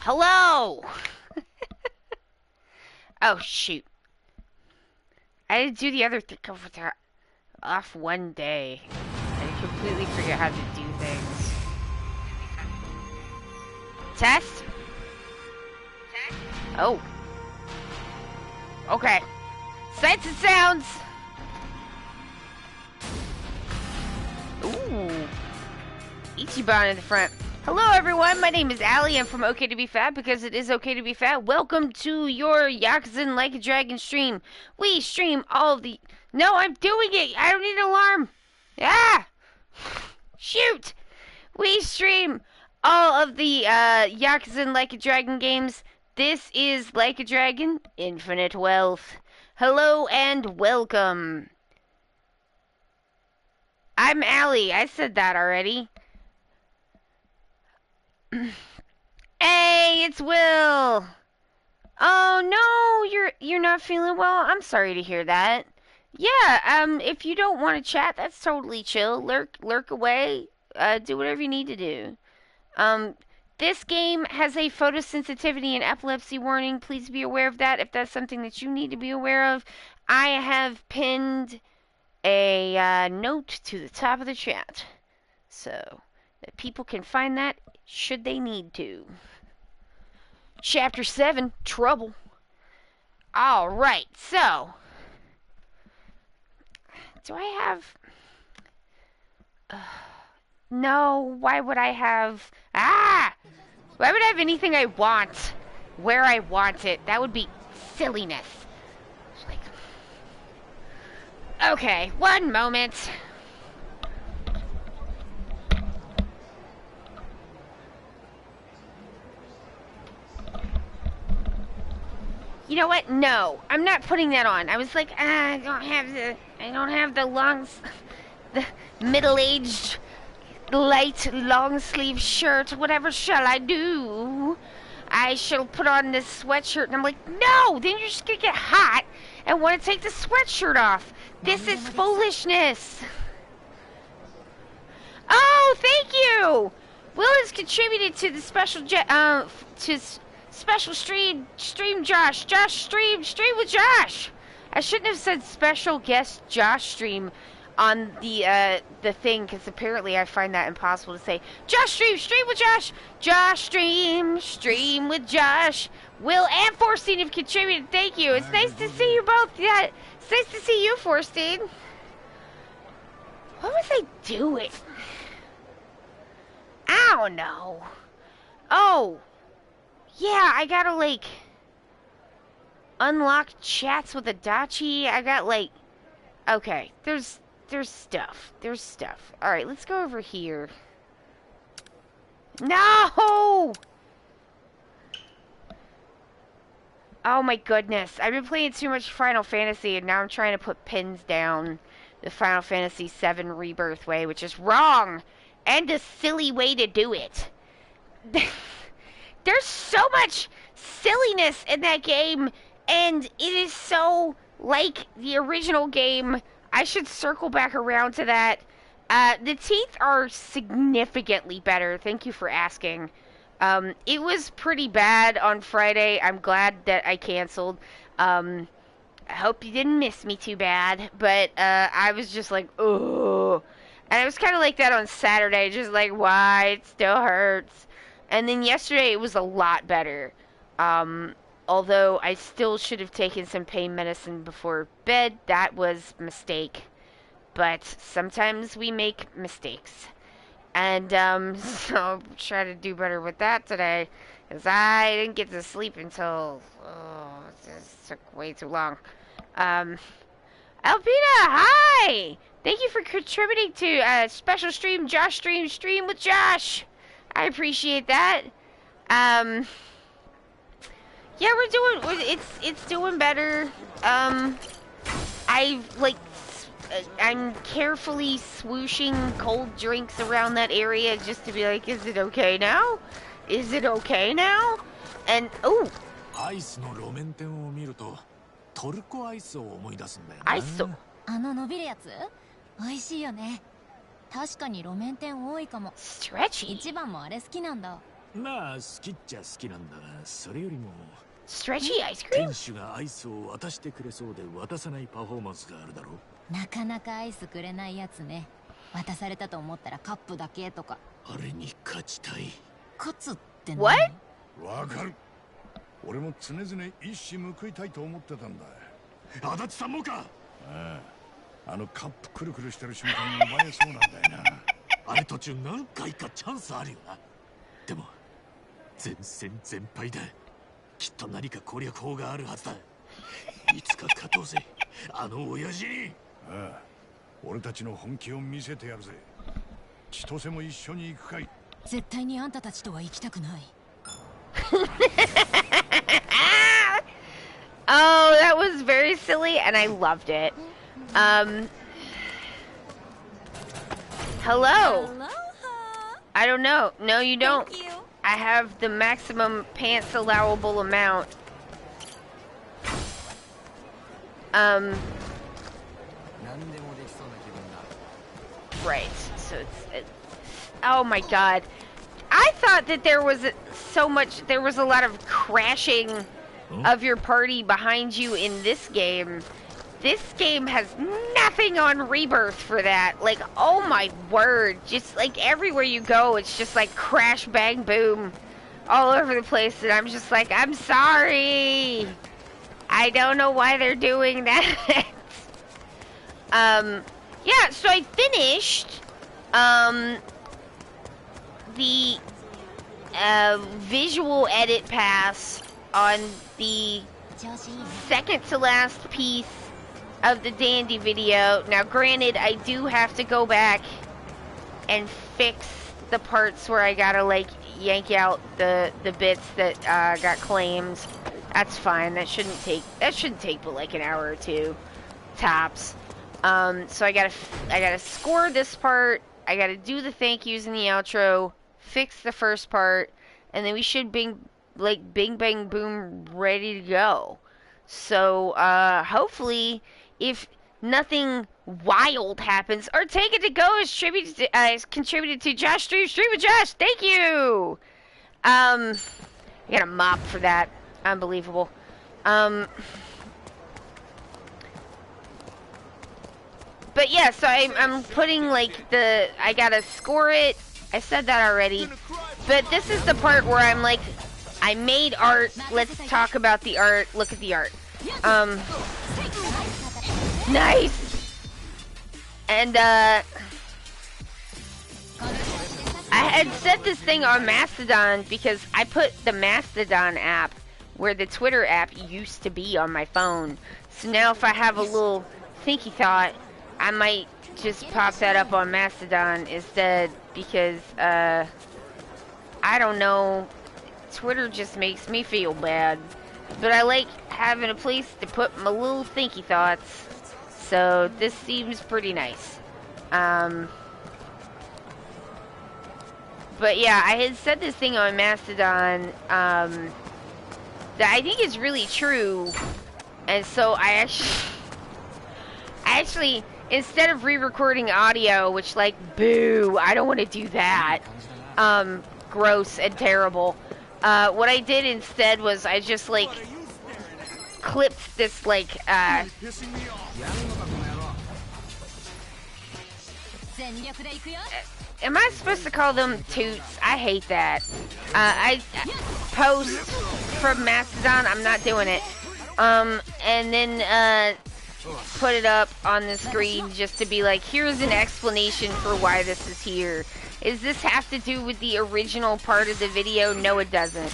Hello! Oh, shoot. I didn't do the other thing over there off one day. I completely forget how to do things. Test? Oh. Okay. Sights and sounds! Ooh. Ichiban in the front. Hello everyone, my name is Allie. I'm from Ok2BeFat because it is okay to be fat. Welcome to your Yakuza Like a Dragon stream. We stream all of the... No, I'm doing it! I don't need an alarm! Ah! Shoot! We stream all of the Yakuza Like a Dragon games. This is Like a Dragon, Infinite Wealth. Hello and welcome. I'm Allie. I said that already. Hey, it's Will. Oh no, you're not feeling well. I'm sorry to hear that. Yeah, if you don't want to chat, that's totally chill. Lurk away. Do whatever you need to do. Um, this game has a photosensitivity and epilepsy warning. Please be aware of that if that's something that you need to be aware of. I have pinned a note to the top of the chat so that people can find that should they need to. Chapter 7, Trouble. Alright, so... Do I have... no, why would I have... Ah! Why would I have anything I want where I want it? That would be silliness. Like... Okay, one moment. You know what? No, I'm not putting that on. I was like, I don't have the the middle-aged, light, long-sleeve shirt. Whatever shall I do? I shall put on this sweatshirt. And I'm like, no, then you're just gonna get hot and want to take the sweatshirt off. This is foolishness. Oh, thank you. Will has contributed to the special stream Josh. Stream with Josh. I shouldn't have said special guest Josh stream on the thing because apparently I find that impossible to say. Josh stream with Josh. Josh stream with Josh. Will and Forstein have contributed. Thank you. It's nice to see you both. Yeah, it's nice to see you, Forstein. What was I doing? I don't know. Oh. Yeah, I gotta, like, unlock chats with Adachi. I got, like, okay, there's stuff. There's stuff. Alright, let's go over here. No! Oh my goodness. I've been playing too much Final Fantasy, and now I'm trying to put pins down the Final Fantasy VII Rebirth way, which is wrong, and a silly way to do it. There's so much silliness in that game, and it is so like the original game. I should circle back around to that. The teeth are significantly better. Thank you for asking. It was pretty bad on Friday. I'm glad that I canceled. I hope you didn't miss me too bad, but I was just like, ugh. And I was kind of like that on Saturday, just like, why? It still hurts. And then yesterday it was a lot better. Although I still should have taken some pain medicine before bed. That was a mistake. But sometimes we make mistakes. And so I'll try to do better with that today. Because I didn't get to sleep until... oh, this took way too long. Alpina, hi! Thank you for contributing to special stream, Josh stream with Josh. I appreciate that. Yeah, it's doing better. I'm carefully swooshing cold drinks around that area just to be like, is it okay now? Is it okay now? And oh, アイスの路面店を見るとトルコアイスを思い出すんだよな。アイス。あの伸びるやつ？美味しいよね。確かに路面店多いかも。Stretchy. 一番もあれ好きなんだ。まあ好きっちゃ好きなんだが、それよりも Stretchy ice cream? 店主がアイスを渡してくれそうで渡さないパフォーマンスがあるだろう。なかなかアイスくれないやつね。渡されたと思ったらカップだけとか。あれに勝ちたい。勝つって何？ What? わかる。俺も常々一矢報いたいと思ってたんだ。足立さんもか。ああ、あのカップくるくるしてる瞬間奪えそうなんだよな。あれ途中何回かチャンスあるよな。でも全戦全敗だ。きっと何か攻略法があるはずだ。いつか勝とうぜ、あの親父に。ああ、俺たちの本気を見せてやるぜ。千歳も一緒に行くかい。絶対にあんたたちとは行きたくない。Oh, that was very silly, and I loved it. Hello. Aloha. I don't know. No, you don't. Thank you. I have the maximum pants allowable amount. Right. So it's oh my god. I thought that there was there was a lot of crashing of your party behind you in this game. This game has nothing on Rebirth for that. Like, oh my word. Just like everywhere you go, it's just like crash, bang, boom all over the place. And I'm just like, I'm sorry. I don't know why they're doing that. Yeah, so I finished, the, visual edit pass on the second to last piece of the Dandy video. Now, granted, I do have to go back and fix the parts where I gotta, like, yank out the bits that, got claimed. That's fine. That shouldn't take but, like, an hour or two, tops. So I gotta score this part, I gotta do the thank yous in the outro, fix the first part, and then we should bing bang boom ready to go. So hopefully, if nothing wild happens, or Take It to Go is contributed to Josh Stream with Josh. Thank you. I got a mop for that. Unbelievable. But yeah, so I'm putting like I gotta score it. I said that already. But this is the part where I'm like, I made art. Let's talk about the art. Look at the art. Nice. And I had set this thing on Mastodon because I put the Mastodon app where the Twitter app used to be on my phone. So now if I have a little thinky thought, I might just pop that up on Mastodon instead because, I don't know, Twitter just makes me feel bad. But I like having a place to put my little thinky thoughts, so this seems pretty nice. But yeah, I had said this thing on Mastodon, that I think is really true, and so I actually, instead of re-recording audio, which, like, boo, I don't want to do that, gross and terrible, what I did instead was I just, like, clipped this, like, am I supposed to call them toots? I hate that. I post from Mastodon, I'm not doing it, and then, put it up on the screen just to be like, here's an explanation for why this is here. Does this have to do with the original part of the video? No, it doesn't.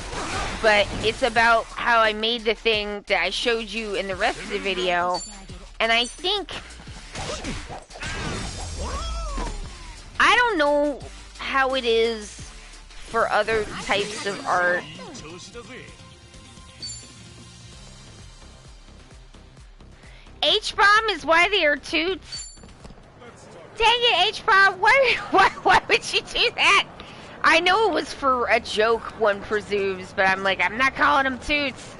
But it's about how I made the thing that I showed you in the rest of the video. And I think, I don't know how it is for other types of art. H-bomb is why they are toots? Dang it, H-bomb, why would you do that? I know it was for a joke, one presumes, but I'm like, I'm not calling him toots.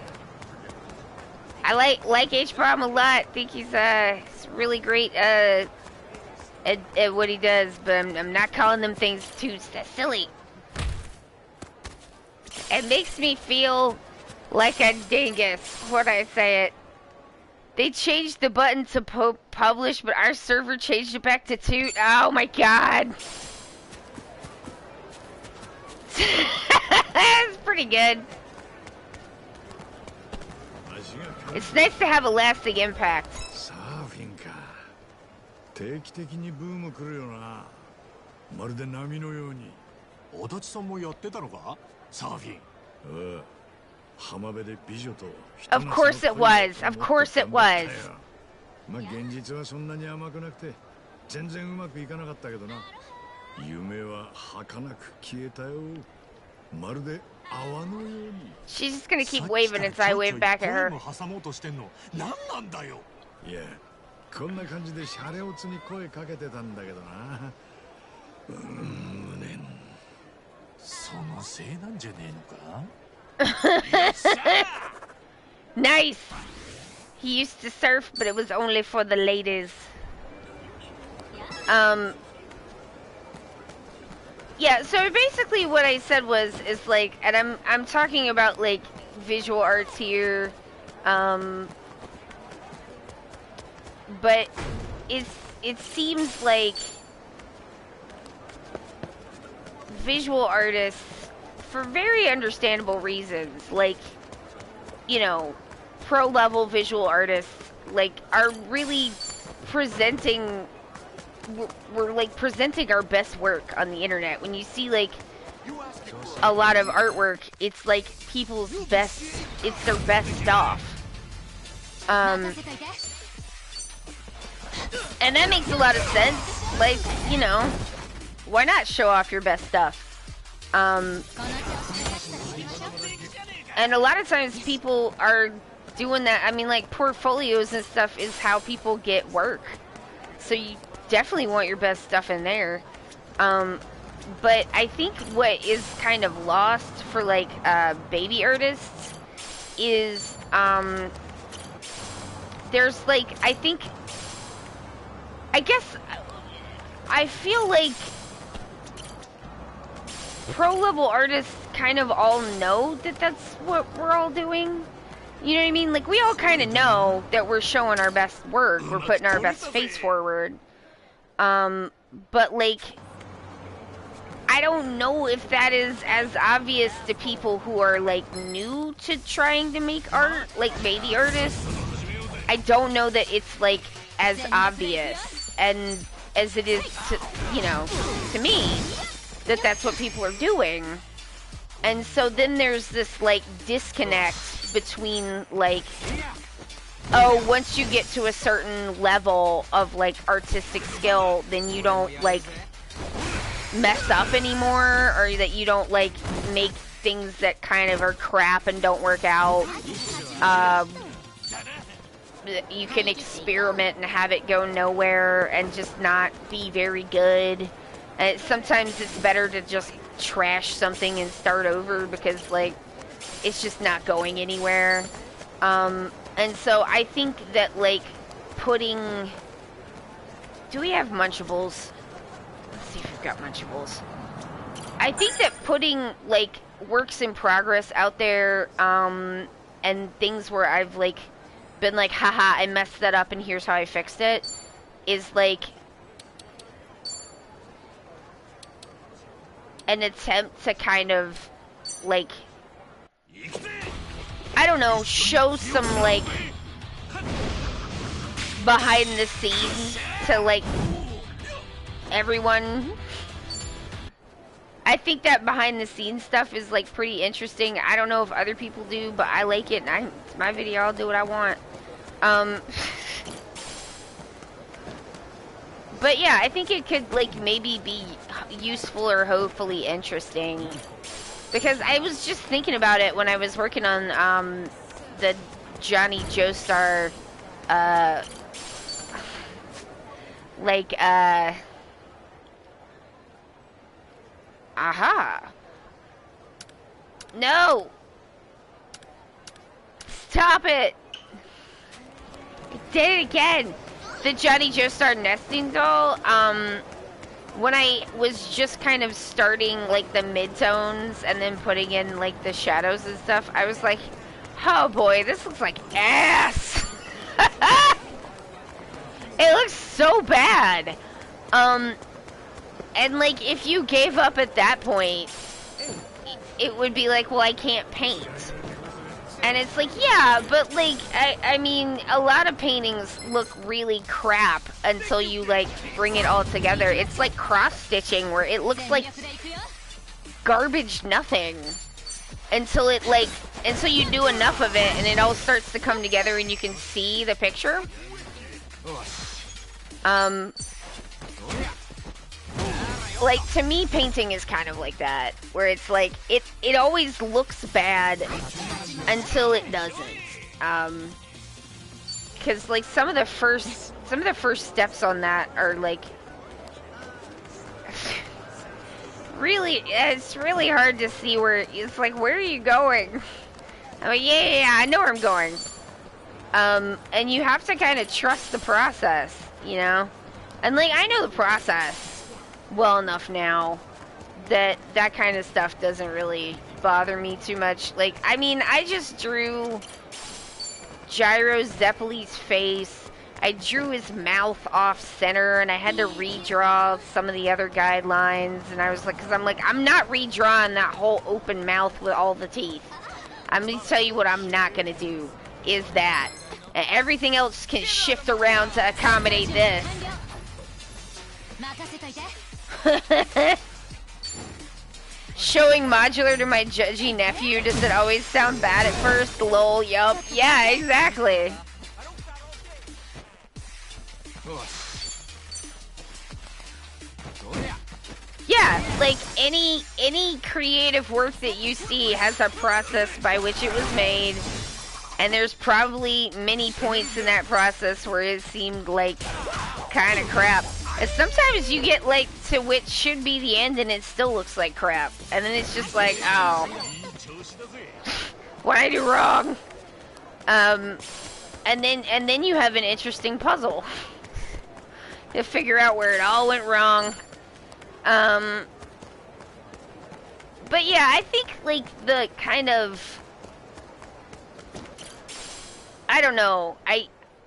I like H-bomb a lot. Think he's really great at what he does, but I'm not calling them things toots. That's silly. It makes me feel like a dingus when I say it. They changed the button to publish, but our server changed it back to toot. Oh my god. That's pretty good. It's nice to have a lasting impact. サーフィンか。定期的にブーム来るよな。まるで波のように。足立さんもやってたのか？サーフィン。ああ。浜辺で美女と。Of course it was. Of course it was. まあ現実はそんなに甘くなくて全然うまくいかなかったけどな。夢は儚く消えたよ。まるで泡のように。She's just gonna keep waving as I wave back at her. 挟もうとしてんの。何なんだよ。いや、こんな感じでシャレオツに声かけてたんだけどな。無念。そのせいなんじゃねえのか？Nice. He used to surf, but it was only for the ladies. Yeah, so basically what I said is like, and I'm talking about like visual arts here, but it seems like visual artists, for very understandable reasons, like, you know, pro level visual artists, like, are really presenting. We're like presenting our best work on the internet. When you see like a lot of artwork, it's like people's best, it's their best stuff. And that makes a lot of sense. Like, you know, why not show off your best stuff? And a lot of times people are doing that. I mean, like, portfolios and stuff is how people get work. So you definitely want your best stuff in there. But I think what is kind of lost for like baby artists is there's like, I guess I feel like pro level artists kind of all know that that's what we're all doing. You know what I mean? Like, we all kind of know that we're showing our best work, we're putting our best face forward. But like, I don't know if that is as obvious to people who are like new to trying to make art, like baby artists. I don't know that it's like as obvious and as it is to, you know, to me, that that's what people are doing. And so then there's this like disconnect between like, oh, once you get to a certain level of like artistic skill, then you don't like mess up anymore, or that you don't like make things that kind of are crap and don't work out. You can experiment and have it go nowhere and just not be very good. And sometimes it's better to just trash something and start over because like it's just not going anywhere. And so I think that like putting, do we have Munchables? Let's see if we've got Munchables. I think that putting like works in progress out there, and things where I've like been like, haha, I messed that up and here's how I fixed it, is like an attempt to kind of like, I don't know, show some like behind the scenes to like everyone. I think that behind the scenes stuff is like pretty interesting. I don't know if other people do, but I like it, and it's my video, I'll do what I want. But yeah, I think it could like maybe be useful or hopefully interesting. Because I was just thinking about it when I was working on the Johnny Joestar aha. No! Stop it! I did it again! The Johnny Joestar nesting doll, when I was just kind of starting like the midtones and then putting in like the shadows and stuff, I was like, oh boy, this looks like ass. It looks so bad. And like if you gave up at that point, it would be like, well, I can't paint. And it's like, yeah, but like, I mean, a lot of paintings look really crap until you like bring it all together. It's like cross-stitching where it looks like garbage nothing until it like, until you do enough of it and it all starts to come together and you can see the picture. Like, to me, painting is kind of like that, where it's like, it always looks bad until it doesn't. Because, like, some of the first steps on that are, like, really, it's really hard to see where, it's like, where are you going? I'm like, yeah, I know where I'm going. And you have to kind of trust the process, you know? And, like, I know the process well enough now that that kind of stuff doesn't really bother me too much. Like, I mean, I just drew Gyro Zeppeli's face. I drew his mouth off center, and I had to redraw some of the other guidelines. And I was like, because I'm like, I'm not redrawing that whole open mouth with all the teeth. I'm going to tell you what I'm not going to do is that. And everything else can shift around to accommodate this. Showing modular to my judgy nephew, does it always sound bad at first? Lol, yup. Yeah, exactly. Yeah, like any creative work that you see has a process by which it was made, and there's probably many points in that process where it seemed like kind of crap. And sometimes you get like to which should be the end and it still looks like crap. And then it's just like, oh, what did I do wrong? And then you have an interesting puzzle to figure out where it all went wrong. But yeah, I think like the kind of, I don't know,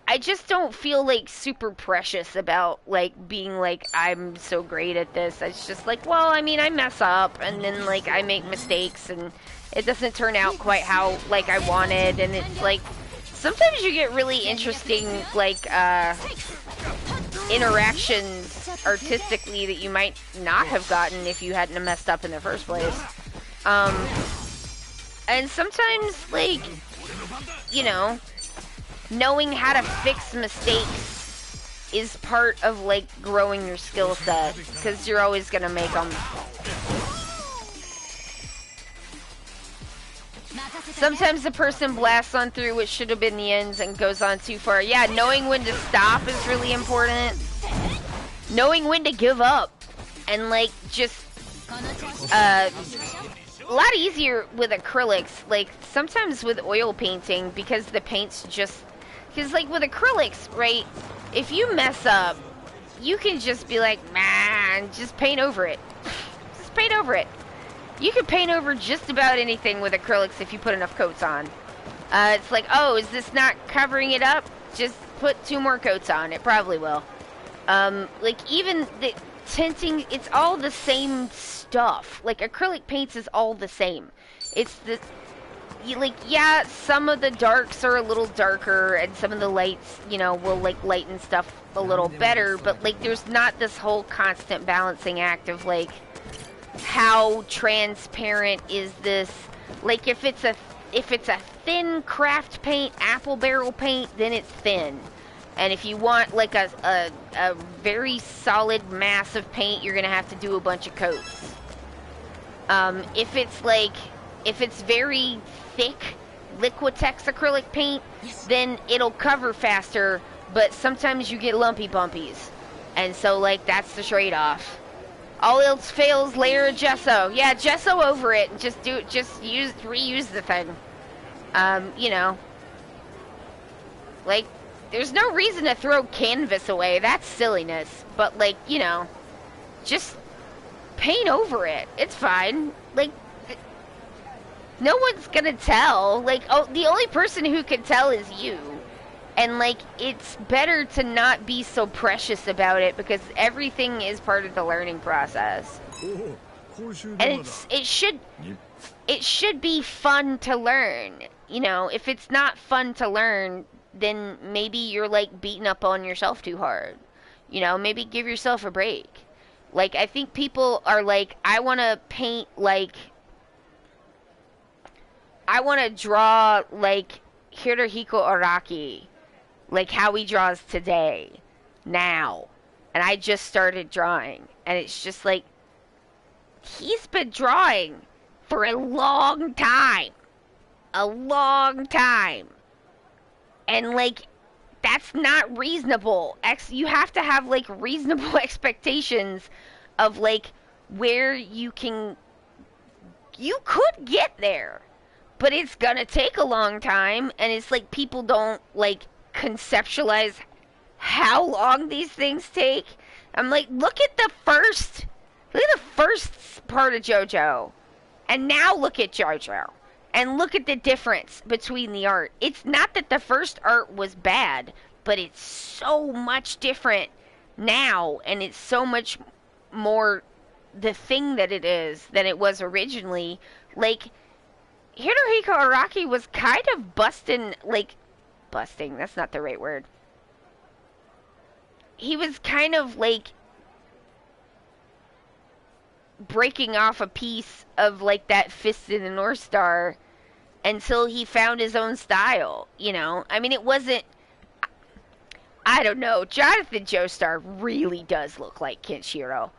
I just don't feel like super precious about like being like I'm so great at this. It's just like, well, I mean, I mess up and then like I make mistakes and it doesn't turn out quite how like I wanted, and it's like sometimes you get really interesting like interactions artistically that you might not have gotten if you hadn't messed up in the first place. And sometimes like, you know, knowing how to fix mistakes is part of like growing your skill set, because you're always gonna make them. Sometimes the person blasts on through what should have been the ends and goes on too far. Yeah, knowing when to stop is really important. Knowing when to give up and like just a lot easier with acrylics. Like sometimes with oil painting, because the paint's just, because like with acrylics, right, if you mess up, you can just be like, man, just paint over it. Just paint over it. You can paint over just about anything with acrylics if you put enough coats on. It's like, oh, is this not covering it up? Just put 2 more coats on. It probably will. Like even the tinting, it's all the same stuff. Like acrylic paints is all the same. It's the, like, yeah, some of the darks are a little darker and some of the lights, you know, will like lighten stuff a little better, but like there's not this whole constant balancing act of like how transparent is this. Like if it's a thin craft paint, apple barrel paint, then it's thin. And if you want like a very solid mass of paint, you're gonna have to do a bunch of coats. If it's very thick Liquitex acrylic paint, then it'll cover faster, but sometimes you get lumpy bumpies. And so like that's the trade-off. All else fails, layer of gesso. Yeah, gesso over it and just reuse the thing. You know. Like, there's no reason to throw canvas away. That's silliness. But like, you know, just paint over it. It's fine. Like, no one's gonna tell. Like, oh, the only person who can tell is you. And, like, it's better to not be so precious about it because everything is part of the learning process. And it should be fun to learn. You know, if it's not fun to learn, then maybe you're, like, beating up on yourself too hard. You know, maybe give yourself a break. Like, I think people are like, I want to paint, like, I want to draw, like, Hirohiko Araki, like how he draws today, now. And I just started drawing. And it's just like, he's been drawing for a long time. A long time. And, like, that's not reasonable. You have to have, like, reasonable expectations of, like, where you could get there. But it's gonna take a long time, and it's like people don't, like, conceptualize how long these things take. I'm like, look at the first part of JoJo, and now look at JoJo. And look at the difference between the art. It's not that the first art was bad, but it's so much different now, and it's so much more the thing that it is than it was originally. Like, Hirohiko Araki was kind of busting, that's not the right word. He was kind of, like, breaking off a piece of, like, that Fist in the North Star until he found his own style, you know? I mean, it wasn't... I don't know. Jonathan Joestar really does look like Kenshiro.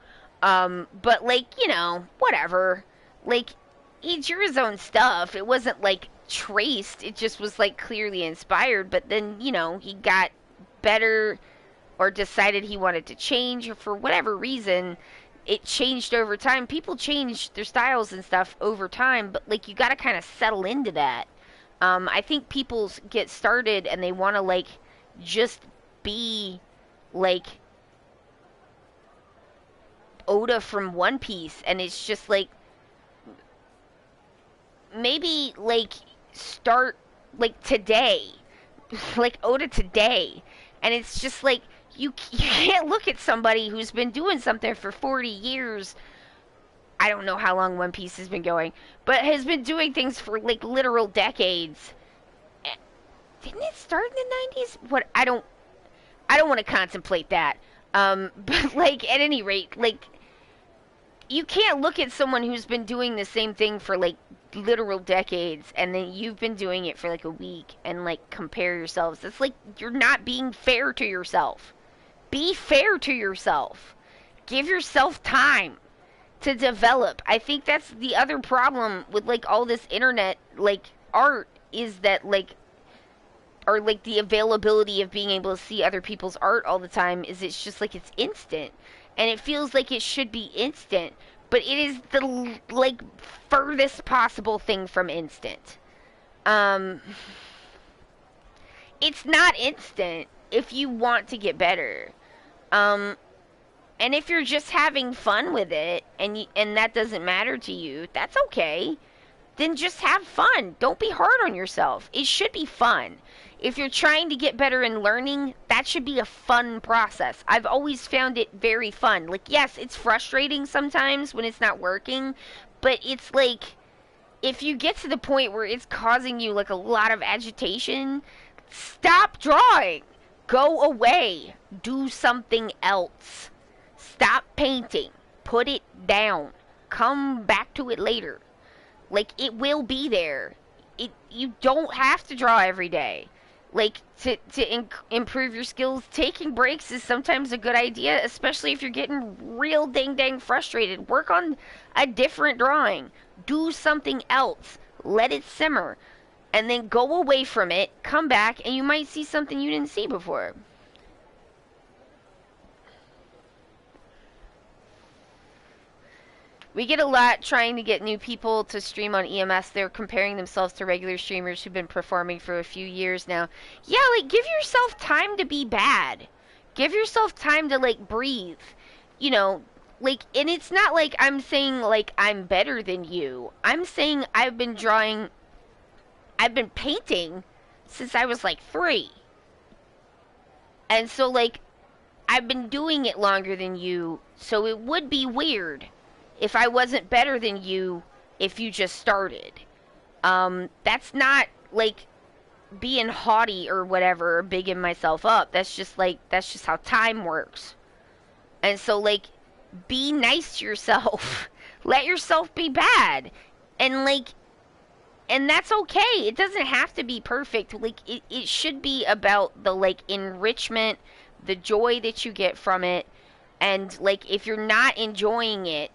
But, like, you know, whatever. Like, he drew his own stuff. It wasn't, like, traced. It just was, like, clearly inspired. But then, you know, he got better or decided he wanted to change, or for whatever reason... It changed over time. People change their styles and stuff over time, but, like, you gotta kind of settle into that. I think people get started and they want to, like, just be, like, Oda from One Piece, and it's just, like, maybe, like, start, like, today. Like, Oda today. And it's just, like, you can't look at somebody who's been doing something for 40 years. I don't know how long One Piece has been going, but has been doing things for, like, literal decades. Didn't it start in the 90s? What? I don't want to contemplate that. But, like, at any rate, like, you can't look at someone who's been doing the same thing for, like, literal decades, and then you've been doing it for, like, a week, and, like, compare yourselves. It's like you're not being fair to yourself. Be fair to yourself. Give yourself time to develop. I think that's the other problem with, like, all this internet, like, art, is that, like, or, like, the availability of being able to see other people's art all the time is it's just, like, it's instant. And it feels like it should be instant. But it is the, like, furthest possible thing from instant. It's not instant if you want to get better. And if you're just having fun with it, and that doesn't matter to you, that's okay. Then just have fun. Don't be hard on yourself. It should be fun. If you're trying to get better in learning, that should be a fun process. I've always found it very fun. Like, yes, it's frustrating sometimes when it's not working, but it's like, if you get to the point where it's causing you, like, a lot of agitation, stop drawing. Go away. Do something else. Stop painting. Put it down. Come back to it later. Like, it will be there. You don't have to draw every day. Like, to improve your skills, taking breaks is sometimes a good idea, especially if you're getting real dang frustrated. Work on a different drawing. Do something else. Let it simmer. And then go away from it, come back, and you might see something you didn't see before. We get a lot trying to get new people to stream on EMS. They're comparing themselves to regular streamers who've been performing for a few years now. Yeah, like, give yourself time to be bad. Give yourself time to, like, breathe. You know, like, and it's not like I'm saying, like, I'm better than you. I'm saying I've been painting since I was, like, 3. And so, like, I've been doing it longer than you, so it would be weird if I wasn't better than you if you just started. That's not, like, being haughty or whatever, or bigging myself up. That's just how time works. And so, like, be nice to yourself. Let yourself be bad. And, like, and that's okay. It doesn't have to be perfect. Like, it should be about the, like, enrichment, the joy that you get from it. And, like, if you're not enjoying it,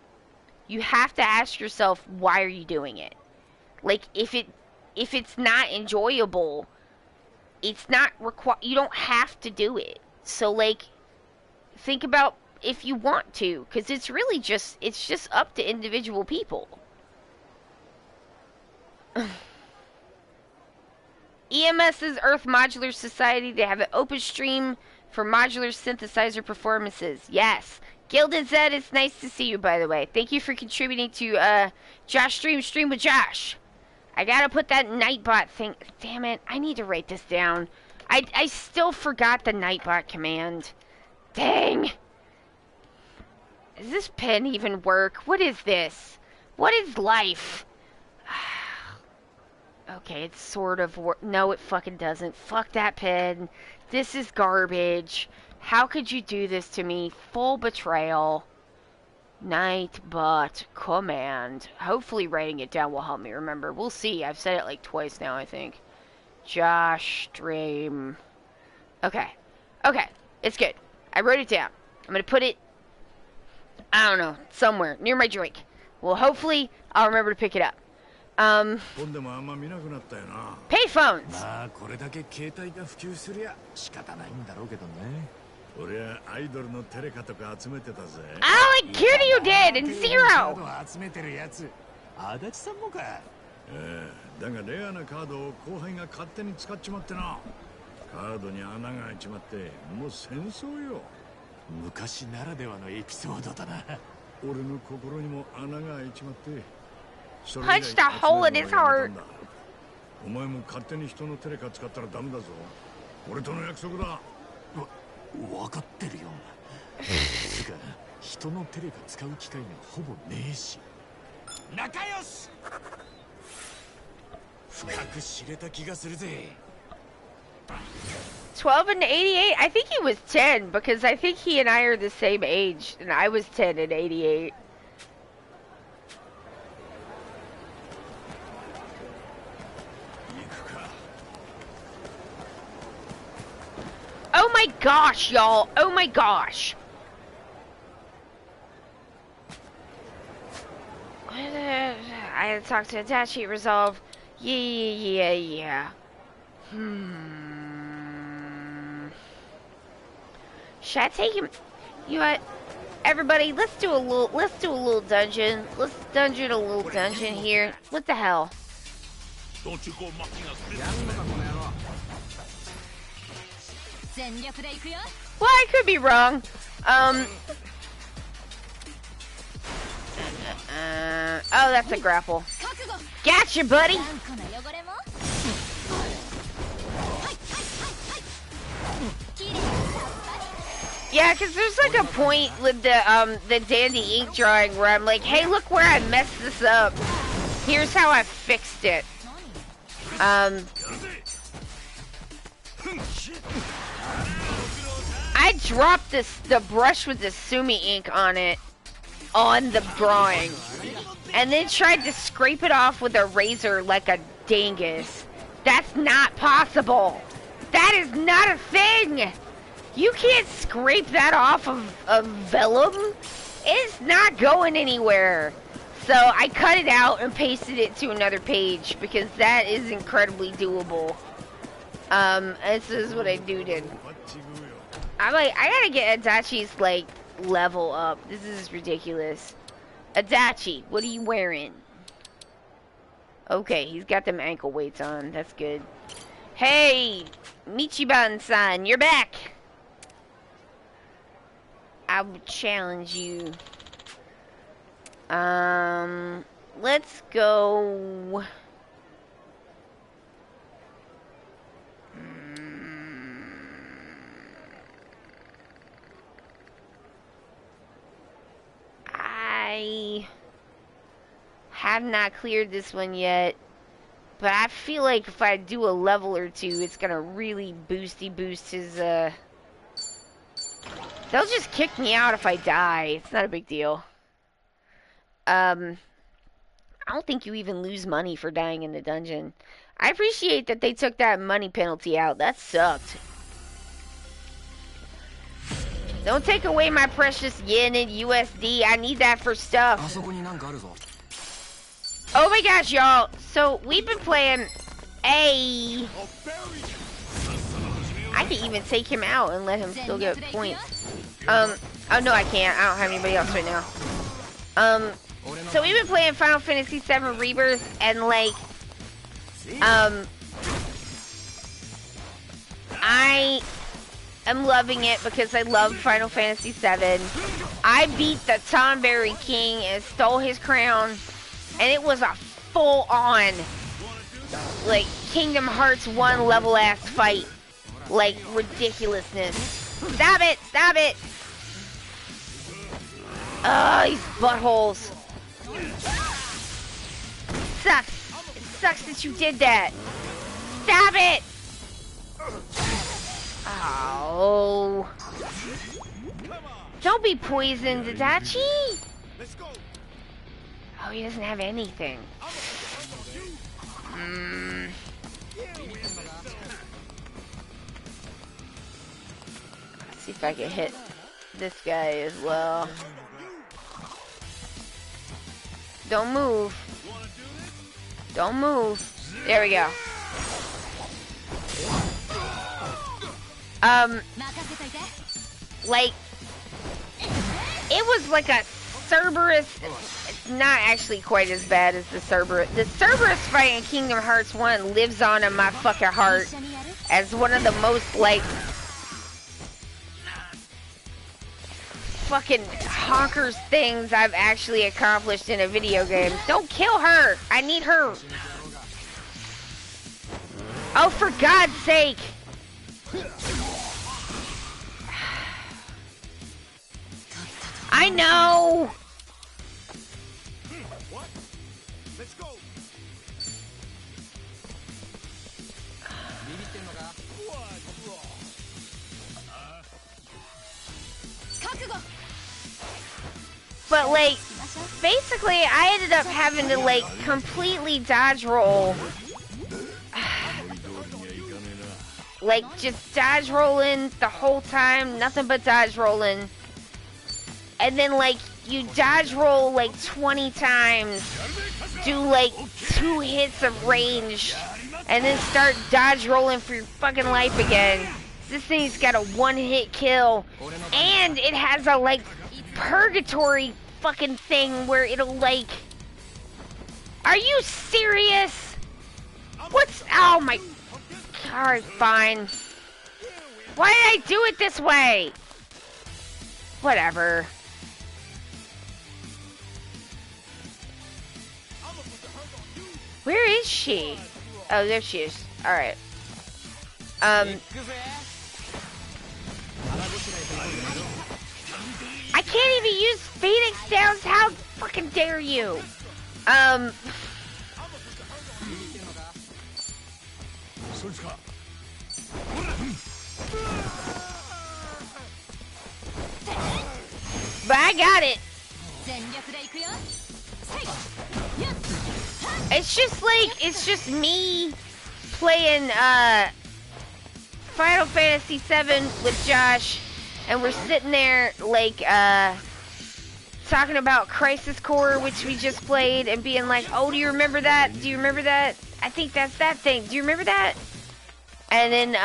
you have to ask yourself, why are you doing it? Like, if it's not enjoyable, it's not you don't have to do it. So, like, think about if you want to, because it's really just up to individual people. EMS's Earth Modular Society, they have an open stream for modular synthesizer performances. Yes. Gilded Zed, it's nice to see you, by the way. Thank you for contributing to Josh Stream with Josh. I gotta put that Nightbot thing. Damn it, I need to write this down. I still forgot the Nightbot command. Dang. Does this pen even work? What is this? What is life? Okay, it's sort of no, it fucking doesn't. Fuck that pen. This is garbage. How could you do this to me? Full betrayal. Nightbot command. Hopefully writing it down will help me remember. We'll see. I've said it like twice now, I think. Josh Stream. Okay. Okay. It's good. I wrote it down. I'm gonna put it, I don't know, somewhere near my drink. Well, hopefully I'll remember to pick it up. Payphones. まあこれだけ携帯が普及すりゃ仕方ないんだろうけどね。俺はアイドルのテレカとか集めてたぜ。Oh, like Kiryu did in Zero. 集めてるやつ。足立さんもか。だがレアなカードを後輩が勝手に使っちまってな。カードに穴が開いちまってもう戦争よ。昔ならではのエピソードだな。俺の心にも穴が開いちまって。Punched a hole in his heart. お前も勝手に人のテレカ使ったらダメだぞ。俺との約束だ。わかってるよ。つか人のテレカ使う機会がほぼねえし。仲良し。深く知れた気がするぜ。12 and 88? I think he was 10 because I think he and I are the same age and I was 10 and 88. Oh my gosh, y'all. Oh my gosh. I had to talk to Itachi, resolve. Yeah. Should I take him? You know what? Everybody, let's do a little dungeon. Let's dungeon a little dungeon here. What the hell? Don't you go mocking us. Well, I could be wrong. Oh, that's a grapple. Gotcha, buddy. Yeah, because there's like a point with the Dandy ink drawing where I'm like, hey, look where I messed this up. Here's how I fixed it. I dropped the brush with the Sumi ink on it, on the drawing, and then tried to scrape it off with a razor like a dingus. That's not possible. That is not a thing. You can't scrape that off of vellum. It's not going anywhere. So I cut it out and pasted it to another page because that is incredibly doable. This is what I did. I'm like, I gotta get Adachi's, like, level up. This is ridiculous. Adachi, what are you wearing? Okay, he's got them ankle weights on. That's good. Hey, Michiban-san, you're back. I will challenge you. Let's go. I have not cleared this one yet, but I feel like if I do a level or two, it's gonna really boost his, They'll just kick me out if I die. It's not a big deal. I don't think you even lose money for dying in the dungeon. I appreciate that they took that money penalty out. That sucked. Don't take away my precious yen and USD. I need that for stuff. Oh my gosh, y'all. So, we've been playing I can even take him out and let him still get points. Oh no, I can't. I don't have anybody else right now. So we've been playing Final Fantasy VII Rebirth, and like, I am loving it because I love Final Fantasy VII. I beat the Tonberry King and stole his crown, and it was a full-on, like, Kingdom Hearts 1 level-ass fight. Like, ridiculousness. Stop it! Stop it! Ugh, these buttholes. Sucks. It sucks that you did that. Stop it! Oh. Don't be poisoned, Adachi! Oh, he doesn't have anything. Let's see if I can hit this guy as well. Don't move. Don't move. There we go. Like, it was like a Cerberus. It's not actually quite as bad as the Cerberus. The Cerberus fight in Kingdom Hearts 1 lives on in my fucking heart as one of the most, like, fucking honkers things I've actually accomplished in a video game. Don't kill her! I need her! Oh, for God's sake! I know! Let's go. But, like, basically, I ended up having to, like, completely dodge roll. Like, just dodge rolling the whole time, nothing but dodge rolling. And then, like, you dodge roll, like, 20 times, do, like, 2 hits of range, and then start dodge rolling for your fucking life again. This thing's got a 1-hit kill, and it has a, like, purgatory fucking thing where it'll, like... Are you serious? What's... Oh my... Alright, fine. Why did I do it this way? Whatever. Where is she? Oh, there she is. Alright. I can't even use Phoenix Downs. How fucking dare you? But I got it. It's just me playing, Final Fantasy VII with Josh, and we're sitting there, like, talking about Crisis Core, which we just played, and being like, oh, do you remember that? Do you remember that? I think that's that thing. Do you remember that? And then,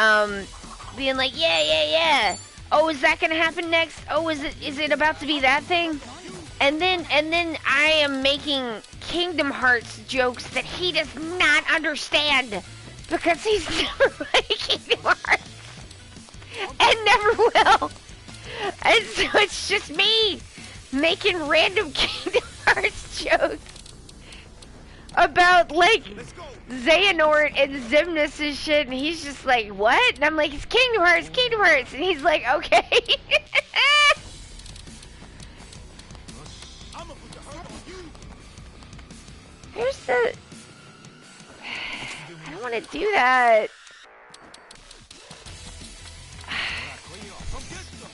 being like, yeah. Oh, is that gonna happen next? Oh, is it about to be that thing? And then I am making Kingdom Hearts jokes that he does not understand because he's never played Kingdom Hearts and never will. And so it's just me making random Kingdom Hearts joke about like Let's go. Xehanort and Xemnas and shit, and he's just like, what? And I'm like, it's Kingdom Hearts, Kingdom Hearts, and he's like, okay. I'm gonna put the hurt on you. Here's the. I don't want to do that. Come get some.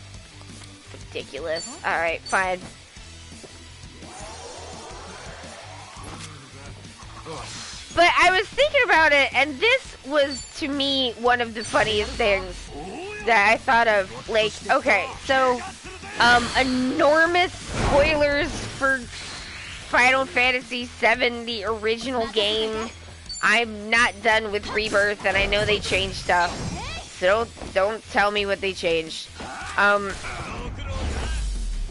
Ridiculous. All right, fine. But I was thinking about it, and this was, to me, one of the funniest things that I thought of. Like, okay, so, enormous spoilers for Final Fantasy VII, the original game. I'm not done with Rebirth, and I know they changed stuff. So don't tell me what they changed.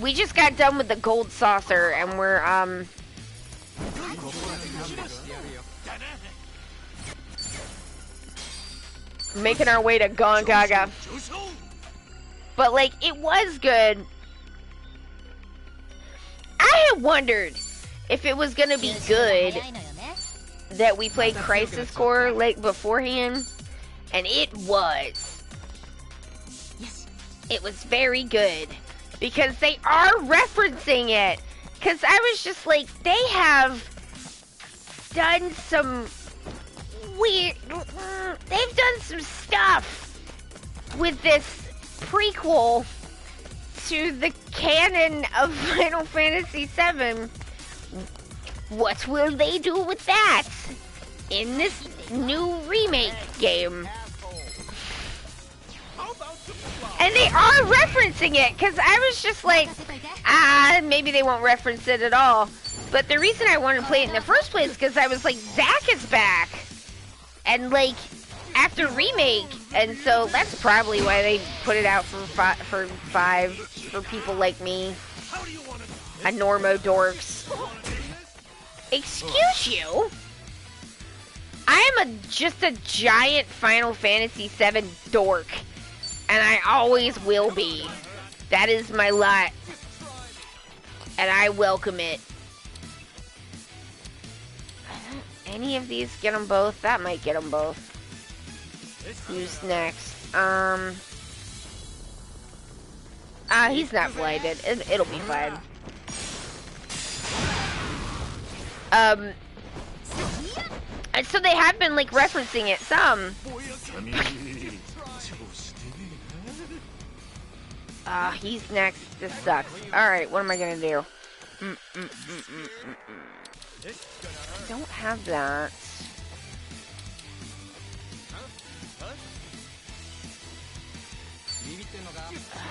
We just got done with the gold saucer, and we're, making our way to Gongaga. But, like, it was good. I had wondered if it was gonna be good that we played Crisis Core, like, beforehand. And it was. It was very good. Because they are referencing it. Because I was just like, they have done some weird. They've done some stuff with this prequel to the canon of Final Fantasy VII. What will they do with that in this new remake game? And they are referencing it, because I was just like, maybe they won't reference it at all. But the reason I wanted to play it in the first place is because I was like, Zack is back. And like, after remake, and so that's probably why they put it out for five, for people like me. A Normo dorks. Excuse you? I am just a giant Final Fantasy VII dork. And I always will be. That is my lot. And I welcome it. Any of these get them both? That might get them both. Who's next? He's not blinded. It'll be fine. And so they have been, like, referencing it some. He's next. This sucks. Alright, what am I gonna do? I don't have that.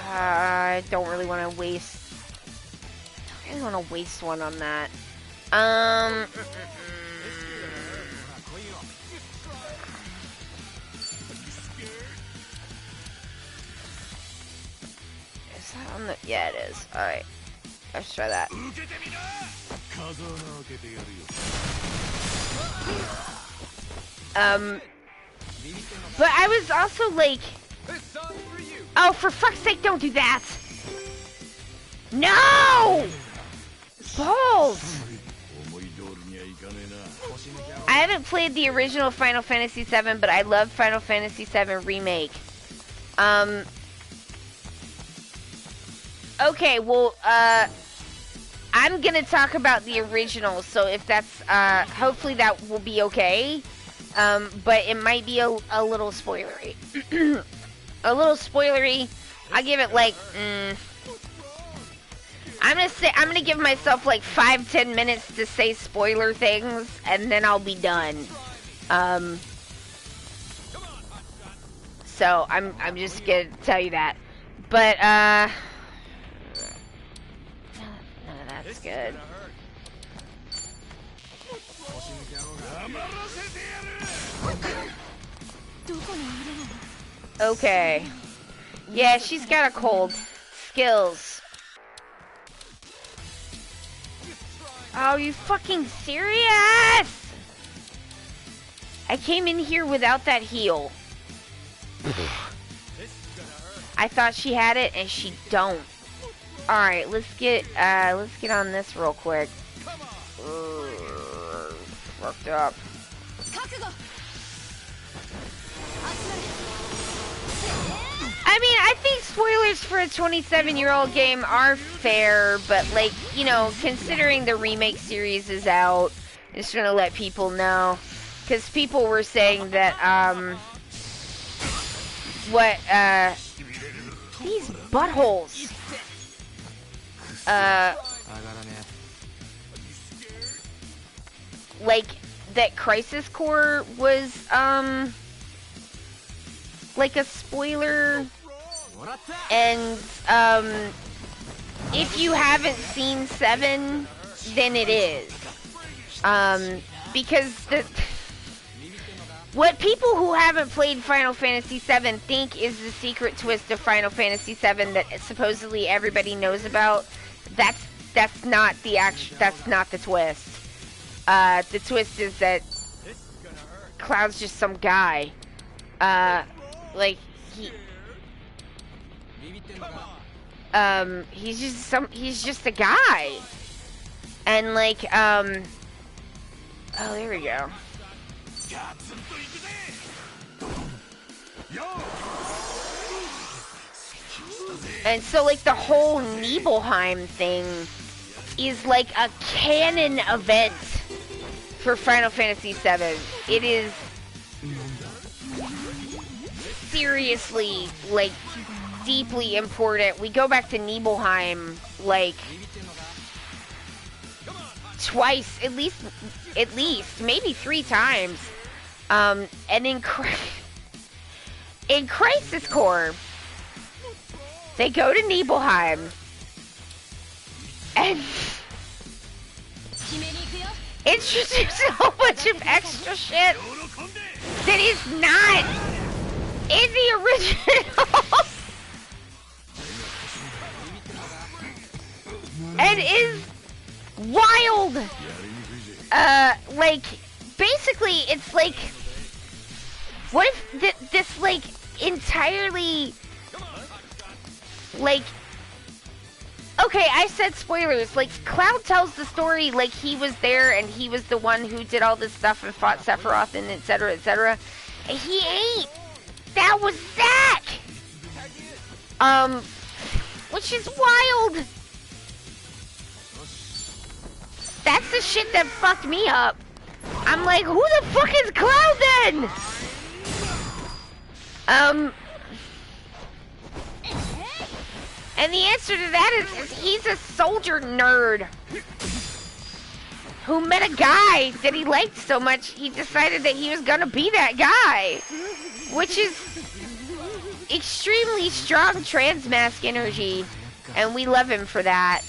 I don't really want to waste. I don't really want to waste one on that. Is that on the? Yeah, it is. All right, let's try that. But I was also like, oh, for fuck's sake, don't do that! No! Balls! I haven't played the original Final Fantasy VII, but I love Final Fantasy VII Remake. Okay, well, I'm gonna talk about the original, so if that's, hopefully that will be okay. But it might be a little spoilery. A little spoilery. I'll give it like, I'm gonna give myself like 5-10 minutes to say spoiler things, and then I'll be done. So I'm just gonna tell you that. But none of that's good. Okay. Yeah, she's got a cold. Skills. Oh, you fucking serious? I came in here without that heal. I thought she had it and she don't. Alright, let's get on this real quick. Fucked up. I mean, I think spoilers for a 27-year-old game are fair, but, like, you know, considering the remake series is out, just gonna let people know. Because people were saying that, these buttholes. Like, that Crisis Core was, like a spoiler, and, if you haven't seen 7, then it is. Because what people who haven't played Final Fantasy VII think is the secret twist of Final Fantasy VII that supposedly everybody knows about, that's not the twist. The twist is that Cloud's just some guy. Like, he's just a guy. And, like, oh, there we go. And so, like, the whole Nibelheim thing is, like, a canon event for Final Fantasy VII. It is seriously, like, deeply important. We go back to Nibelheim, like, twice, at least, maybe 3 times. And in Crisis Core, they go to Nibelheim, and introduce a whole bunch of extra shit that is not in the original. And is wild. Like, basically, it's like, what if this, like, entirely, like, okay, I said spoilers. Like, Cloud tells the story like he was there and he was the one who did all this stuff and fought Sephiroth and etc., etc. He ain't. That was Zack! Which is wild. That's the shit that fucked me up. I'm like, who the fuck is Cloud then? And the answer to that is he's a soldier nerd who met a guy that he liked so much he decided that he was gonna be that guy, which is extremely strong transmask energy, and we love him for that.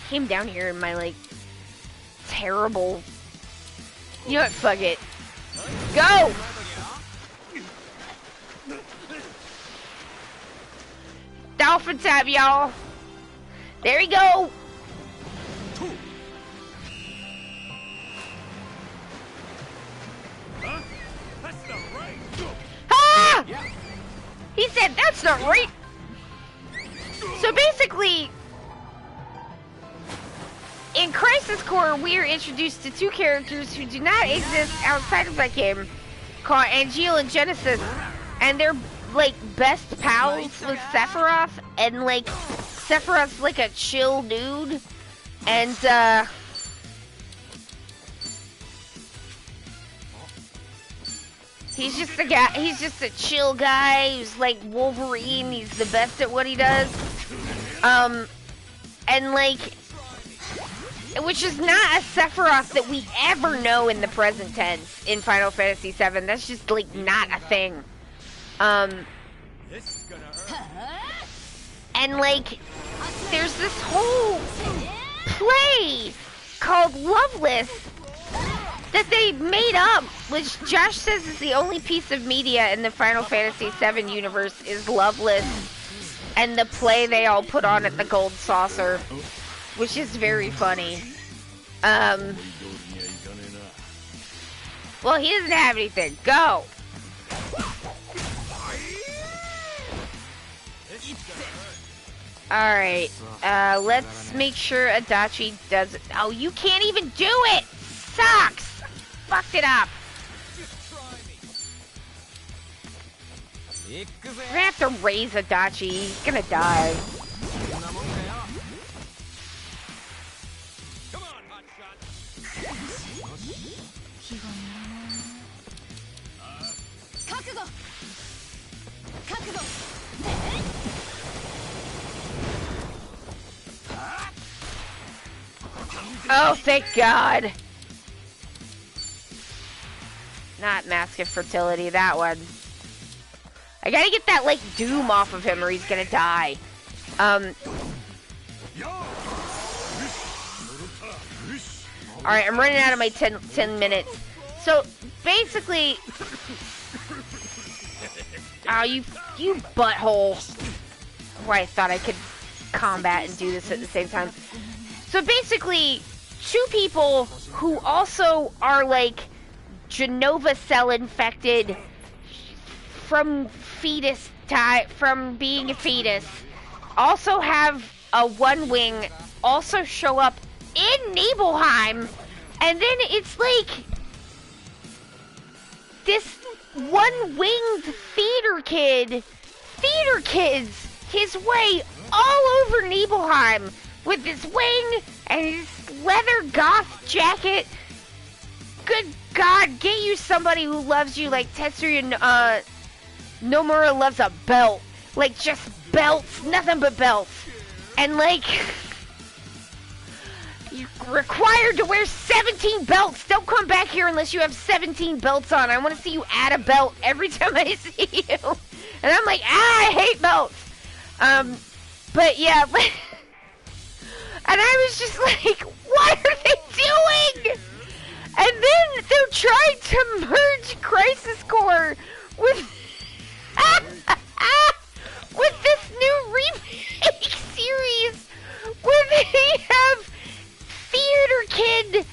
Came down here in my, like, terrible, you know what, fuck it. Go! Dolphin tap, y'all. There we go. Ah! He said, that's not right. So basically, in Crisis Core, we are introduced to 2 characters who do not exist outside of that game, called Angeal and Genesis, and they're, like, best pals with Sephiroth, and, like, Sephiroth's, like, a chill dude, and, he's just a chill guy who's, like, Wolverine. He's the best at what he does, and, like, which is not a Sephiroth that we ever know in the present tense in Final Fantasy VII. That's just, like, not a thing. And, like, there's this whole play called Loveless that they made up, which Josh says is the only piece of media in the Final Fantasy VII universe is Loveless, and the play they all put on at the Gold Saucer, which is very funny. Well, he doesn't have anything. Go! Alright, let's make sure Adachi does it. Oh, you can't even do it! Sucks! Fucked it up. We're gonna have to raise Adachi. He's gonna die. Oh, thank God. Not Mask of Fertility, that one. I gotta get that, like, doom off of him or he's gonna die. Alright, I'm running out of my 10 minutes. So, basically... Oh, you butthole. Why I thought I could combat and do this at the same time. So basically, two people who also are, like, Genova cell infected from from being a fetus, also have a one wing, also show up in Nibelheim, and then it's like this one-winged theater kids his way all over Nibelheim with his wing and his leather goth jacket. Good God, get you somebody who loves you like Tetsuya Nomura loves a belt. Like, just belts, nothing but belts. And, like, you're required to wear 17 belts. Don't come back here unless you have 17 belts on. I want to see you add a belt every time I see you. And I'm like, I hate belts. But yeah, and I was just like, what are they doing? And then they're trying to merge Crisis Core with with this new remake series where they have Theater Kid,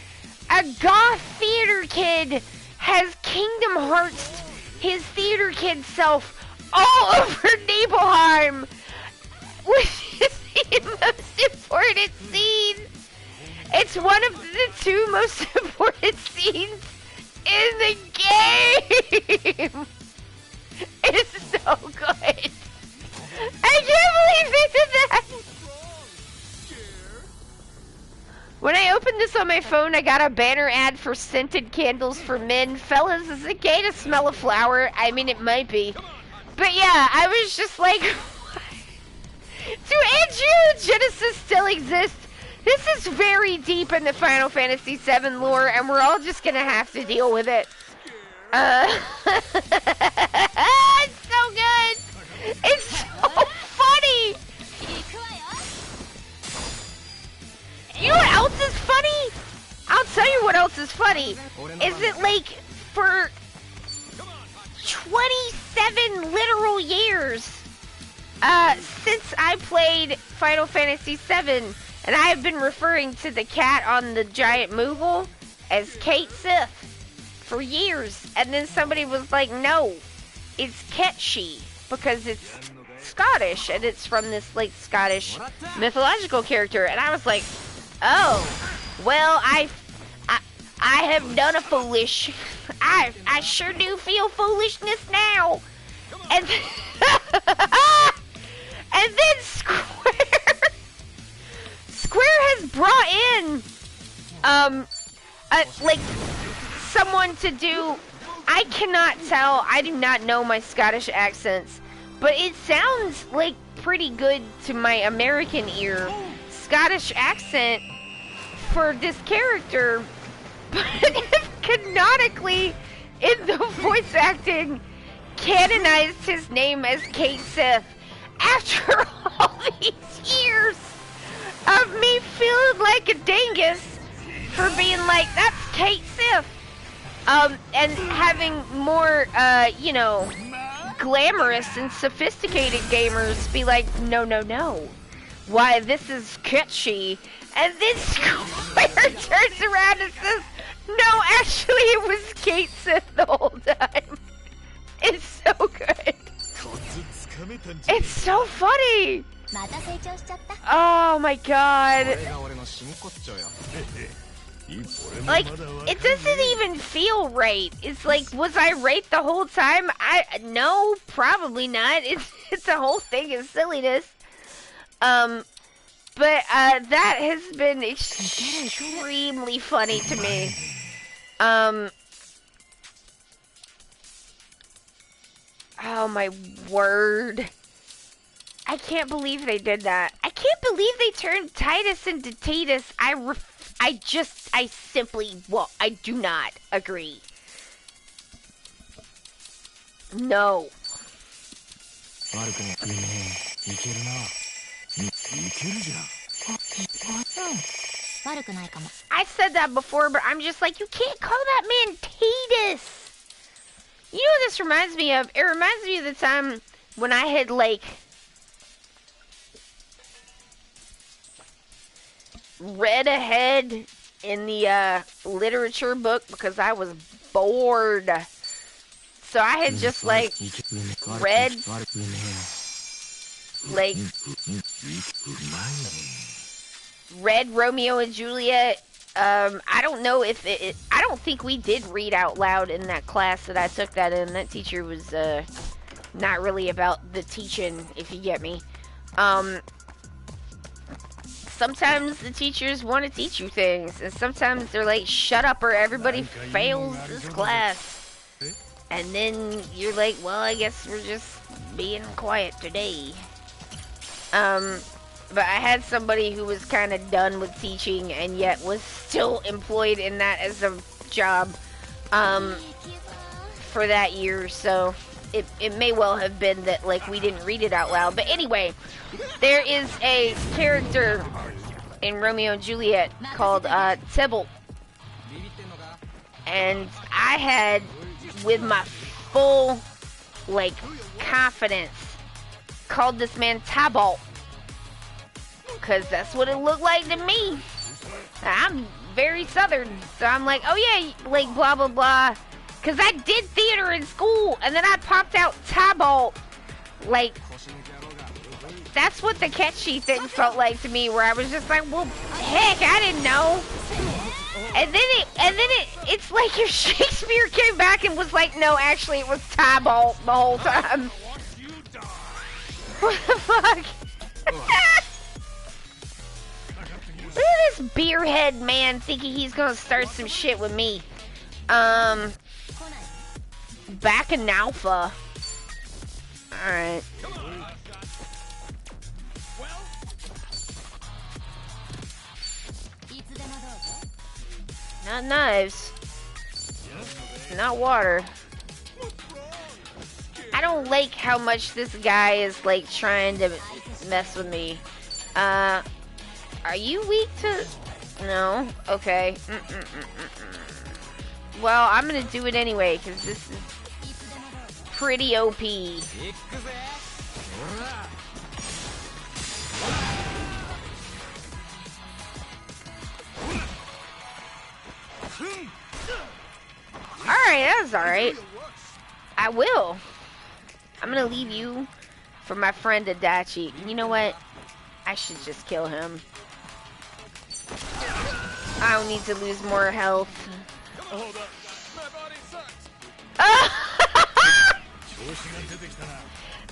a goth theater kid, has Kingdom Hearts, his theater kid self, all over Nibelheim, which is the most important scene. It's one of the two most important scenes in the game. It's so good. I can't believe they did that. When I opened this on my phone, I got a banner ad for scented candles for men. Fellas, is it gay to smell a flower? I mean, it might be. But yeah, I was just like, do Angiogenesis still exist? This is very deep in the Final Fantasy VII lore, and we're all just gonna have to deal with it. It's so good! It's so funny! You know what else is funny? I'll tell you what else is funny. Is it like, for 27 literal years, since I played Final Fantasy VII, and I have been referring to the cat on the giant Moogle as Kate Sith for years, and then somebody was like, no, it's Ketshi, because it's Scottish, and it's from this, like, Scottish mythological character, and I was like, oh, well, I have done a foolish, I sure do feel foolishness now, and, and then Square has brought in, like, someone to do, I cannot tell, I do not know my Scottish accents, but it sounds like pretty good to my American ear, Scottish accent for this character, but canonically, in the voice acting, canonized his name as Kate Sith, after all these years of me feeling like a dingus for being like, that's Kate Sith. And having more, you know, glamorous and sophisticated gamers be like, no, no, no. Why, this is Ketshi. And then Square turns around and says, no, actually it was Kate Sith the whole time. It's so good. It's so funny. また成長しちゃった。 Oh my god. これが俺の真骨頂よ。 Like, it doesn't even feel right. It's like, was I right the whole time? No, probably not. It's the whole thing is silliness. But that has been extremely funny to me. Oh my word. I can't believe they did that. I can't believe they turned Titus into Titus. I simply, well, I do not agree. No. 悪くねえね。いけるな。いけるじゃん。悪くないかも。 I said that before, but I'm just like, you can't call that man Titus. You know what this reminds me of? It reminds me of the time when I had, like, read ahead in the literature book because I was bored. So I had just, like, read, like, read Romeo and Juliet. I don't know if I don't think we did read out loud in that class that I took that in. That teacher was not really about the teaching, if you get me. Sometimes the teachers want to teach you things, and sometimes they're like, shut up or everybody fails this class. And then you're like, well, I guess we're just being quiet today. But I had somebody who was kind of done with teaching and yet was still employed in that as a job for that year, so it may well have been that, like, we didn't read it out loud. But anyway, there is a character in Romeo and Juliet called Tybalt, and I had, with my full, like, confidence, called this man Tybalt, because that's what it looked like to me. I'm very southern, so I'm like, oh yeah, like, blah blah blah, because I did theater in school, and then I popped out Tybalt. Like, that's what the catchy thing felt like to me, where I was just like, well, heck, I didn't know. And then it's like if Shakespeare came back and was like, no, actually it was Tybalt the whole time. What the fuck? Look at this beerhead man thinking he's gonna start some shit with me. Back in Alpha. Alright. Not knives. Not water. I don't like how much this guy is, like, trying to mess with me. Are you weak to... No? Okay. Well, I'm gonna do it anyway, because this is pretty OP. Alright, that's alright. I will. I'm gonna leave you for my friend Adachi. You know what? I should just kill him. I don't need to lose more health. Hold up. My body sucks.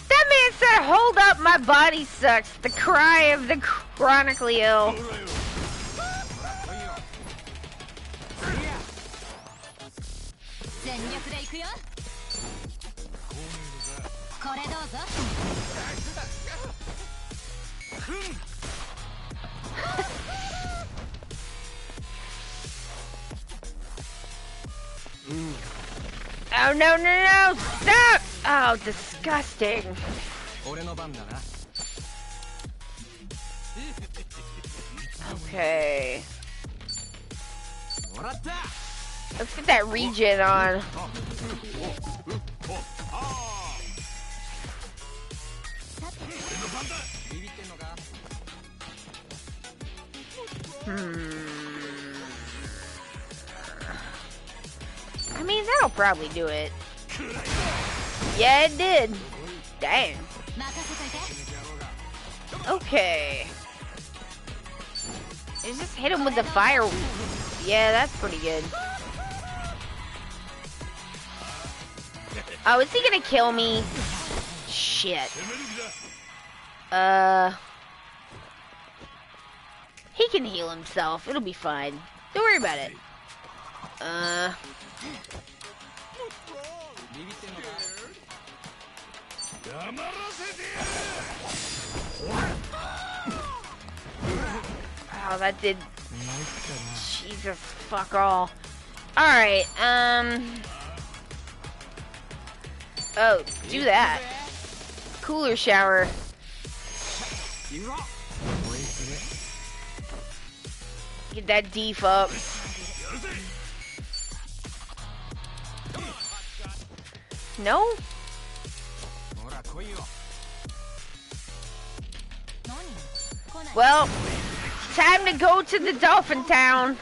That man said, hold up, my body sucks. The cry of the chronically ill. Oh, no, no, no, stop! Oh, disgusting. Okay. Let's get that regen on. I mean, that'll probably do it. Yeah, it did. Damn. Okay. Just hit him with the fire. Yeah, that's pretty good. Oh, is he gonna kill me? Shit. He can heal himself. It'll be fine. Don't worry about it. Oh, that did... Jesus, fuck all. Alright, oh, do that. Cooler shower. Get that deef up. No? Well, time to go to the dolphin town.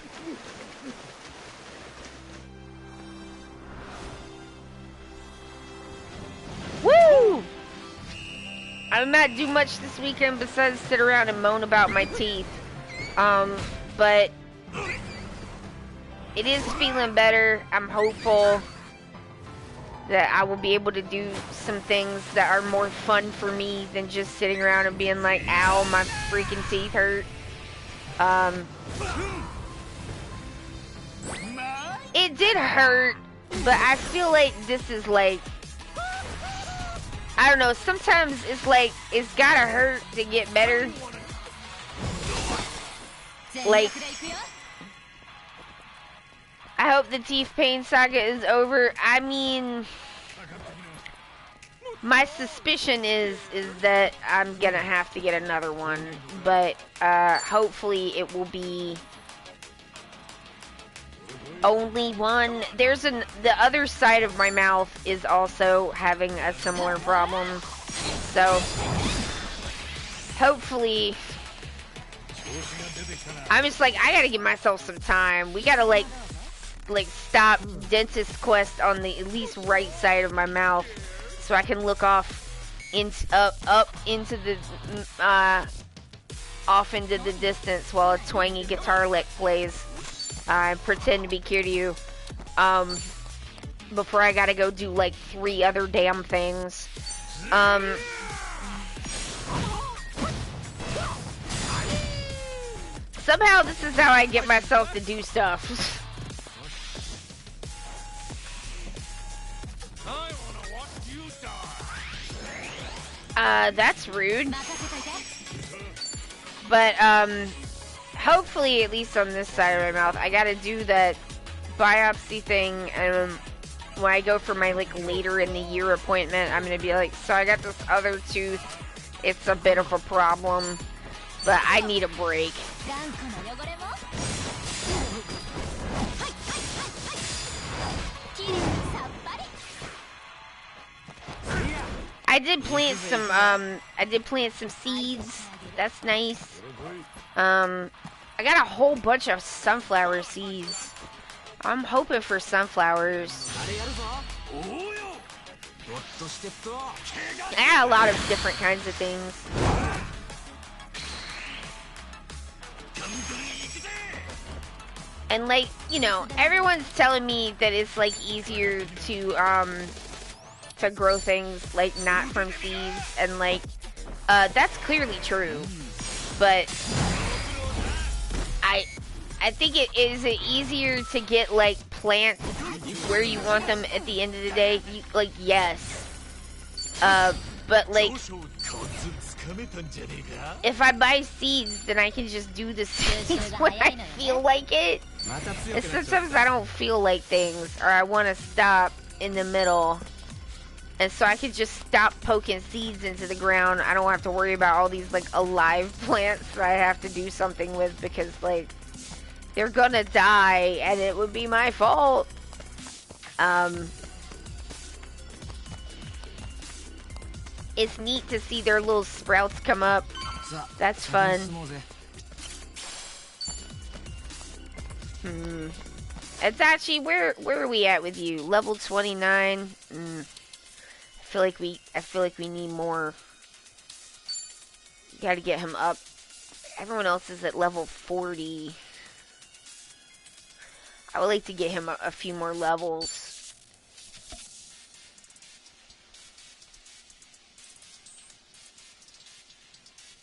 Woo! I did not do much this weekend besides sit around and moan about my teeth. But it is feeling better. I'm hopeful that I will be able to do some things that are more fun for me than just sitting around and being like, ow, my freaking teeth hurt. It did hurt, but I feel like this is like, I don't know, sometimes it's like, it's gotta hurt to get better. Like, I hope the teeth pain saga is over. I mean, my suspicion is that I'm gonna have to get another one, but hopefully it will be only one. The other side of my mouth is also having a similar problem, so hopefully. I'm just like, I gotta give myself some time. We gotta like stop dentist quest on the at least right side of my mouth, so I can look off up into the off into the distance while a twangy guitar lick plays. I pretend to be Kiryu. Before I gotta go do like 3 other damn things. Somehow this is how I get myself to do stuff. That's rude. But, hopefully, at least on this side of my mouth, I gotta do that biopsy thing, and when I go for my, like, later in the year appointment, I'm gonna be like, so I got this other tooth, it's a bit of a problem, but I need a break. I did plant some seeds. That's nice. I got a whole bunch of sunflower seeds. I'm hoping for sunflowers. I got a lot of different kinds of things. And like, you know, everyone's telling me that it's like easier to grow things like not from seeds, and like that's clearly true, but I think it is easier to get like plants where you want them at the end of the day. Like, yes, but like if I buy seeds, then I can just do the seeds when I feel like it. And sometimes I don't feel like things, or I want to stop in the middle. And so I could just stop poking seeds into the ground. I don't have to worry about all these, like, alive plants that I have to do something with, because, like, they're gonna die, and it would be my fault. It's neat to see their little sprouts come up. That's fun. It's actually, where are we at with you? Level 29? I feel like we need more. Gotta get him up. Everyone else is at level 40. I would like to get him a few more levels.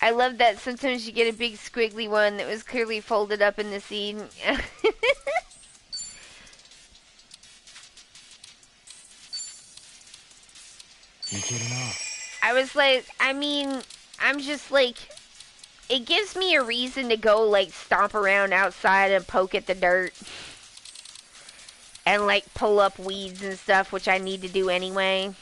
I love that sometimes you get a big squiggly one that was clearly folded up in the scene. I was like, I mean, I'm just like, it gives me a reason to go like stomp around outside and poke at the dirt. And like pull up weeds and stuff, which I need to do anyway.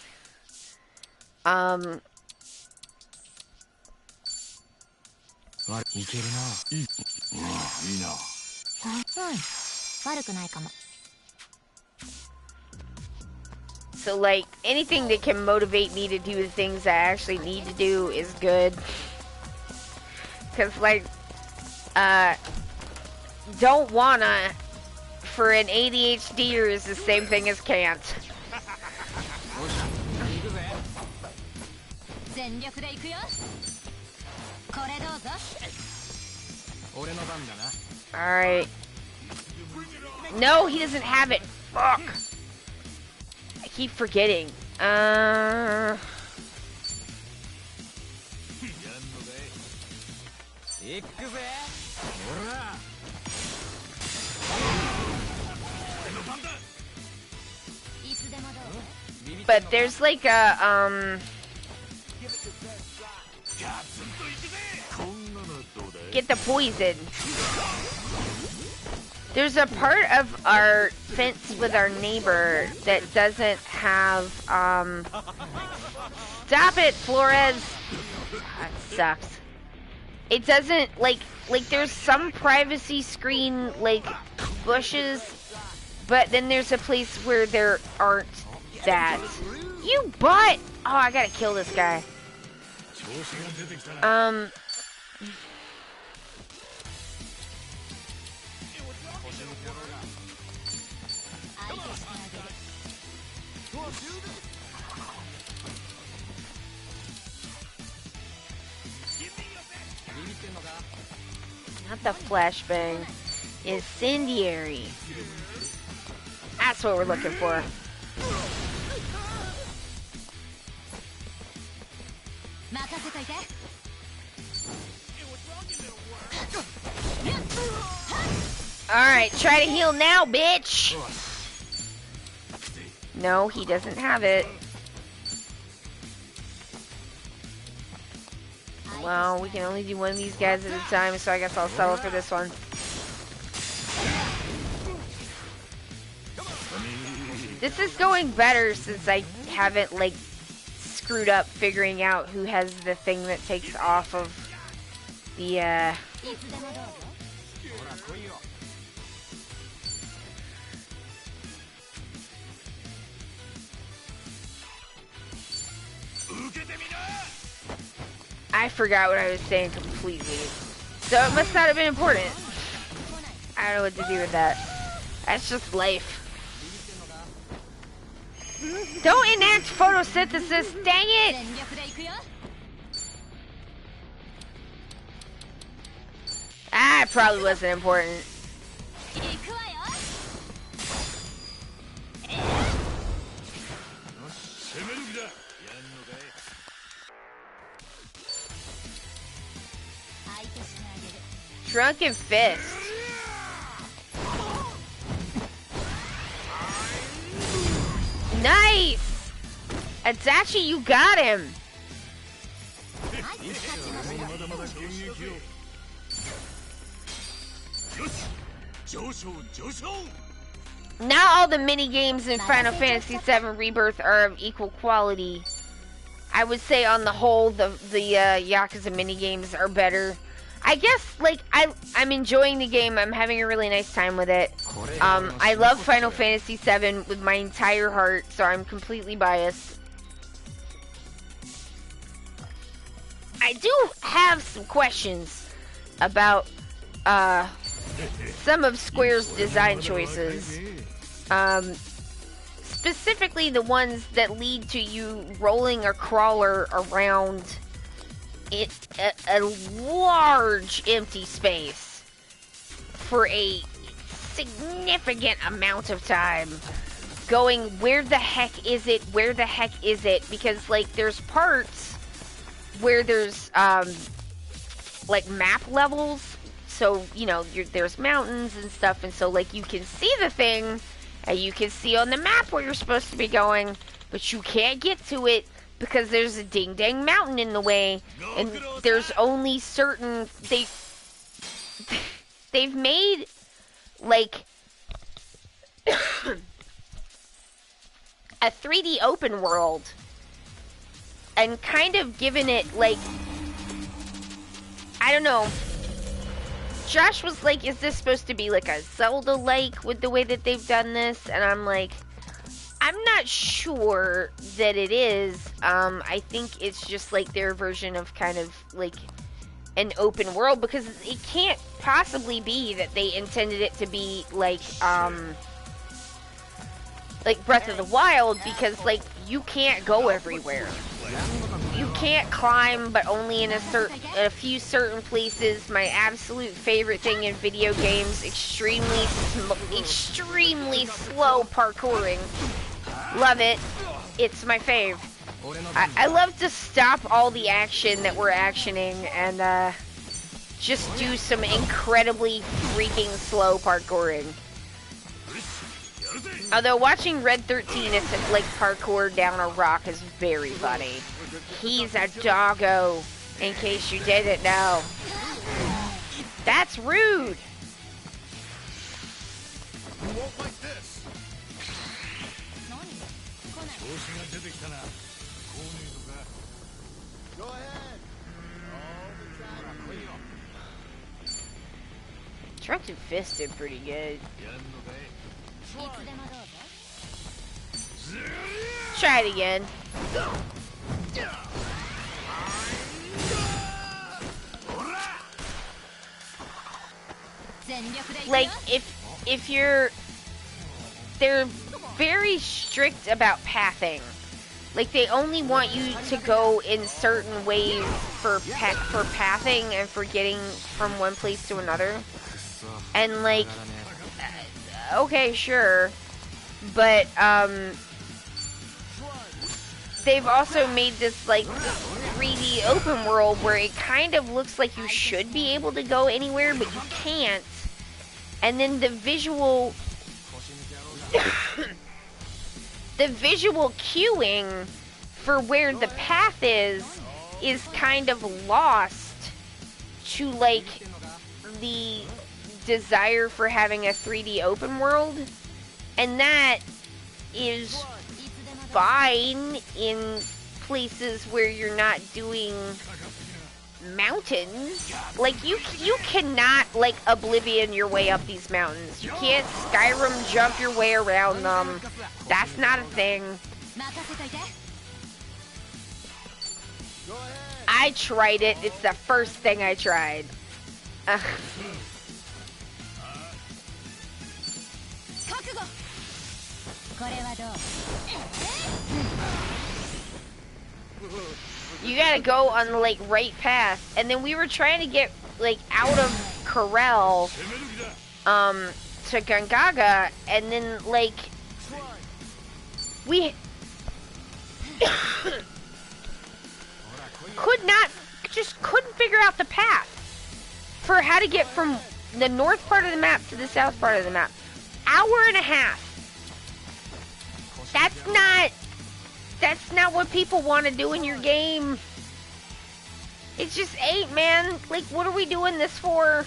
So like anything that can motivate me to do the things I actually need to do is good. Cause like don't wanna for an ADHDer is the same thing as can't. Alright. No, he doesn't have it. Fuck. I keep forgetting. But there's like a, get the poison. There's a part of our fence with our neighbor that doesn't have, stop it, Flores! That sucks. It doesn't, like there's some privacy screen, like, bushes, but then there's a place where there aren't that. You butt! Oh, I gotta kill this guy. Not the flashbang. Incendiary. That's what we're looking for. Alright, try to heal now, bitch! No, he doesn't have it. Well, we can only do one of these guys at a time, so I guess I'll settle for this one. This is going better since I haven't, like, screwed up figuring out who has the thing that takes off of the, I forgot what I was saying completely. So it must not have been important. I don't know what to do with that. That's just life. Don't enact photosynthesis, dang it! Ah, it probably wasn't important. Drunken Fist. Nice! Adachi, you got him! Not all the mini games in Final Fantasy VII Rebirth are of equal quality. I would say on the whole, the Yakuza mini games are better. I guess, like, I'm enjoying the game. I'm having a really nice time with it. I love Final Fantasy VII with my entire heart, so I'm completely biased. I do have some questions about, some of Square's design choices. Specifically the ones that lead to you rolling a crawler around a large empty space for a significant amount of time, going, where the heck is it? Where the heck is it? Because, like, there's parts where there's, like, map levels. So, you know, there's mountains and stuff. And so, like, you can see the thing, and you can see on the map where you're supposed to be going, but you can't get to it because there's a ding-dang mountain in the way. And there's only certain... They've made, like... a 3D open world and kind of given it, like, I don't know. Josh was like, is this supposed to be like a Zelda-like with the way that they've done this? And I'm like, I'm not sure that it is. I think it's just like their version of kind of like an open world, because it can't possibly be that they intended it to be like Breath of the Wild, because, like, you can't go everywhere. You can't climb, but only in a few certain places. My absolute favorite thing in video games, extremely slow parkouring. Love it. It's my fave. I love to stop all the action that we're actioning and, just do some incredibly freaking slow parkouring. Although watching Red 13 attempt like parkour down a rock is very funny. He's a doggo, in case you didn't know. That's rude. You won't like this. Go ahead. Trunks and Fist did pretty good. Try it again. Like, if you're... They're very strict about pathing. Like, they only want you to go in certain ways for pathing and for getting from one place to another. And, like... okay, sure. But, they've also made this, like, 3D open world where it kind of looks like you should be able to go anywhere, but you can't. And then the visual... the visual cueing for where the path is kind of lost to, like, the desire for having a 3D open world. And that is fine in places where you're not doing mountains. Like, you cannot, like, Oblivion your way up these mountains. You can't Skyrim jump your way around them. That's not a thing. I tried it. It's the first thing I tried. You gotta go on the, like, right path. And then we were trying to get, like, out of Corel, to Gangaga, and then, like, we couldn't figure out the path for how to get from the north part of the map to the south part of the map. Hour and a half. That's not what people want to do in your game. It just ain't, man. Like, what are we doing this for?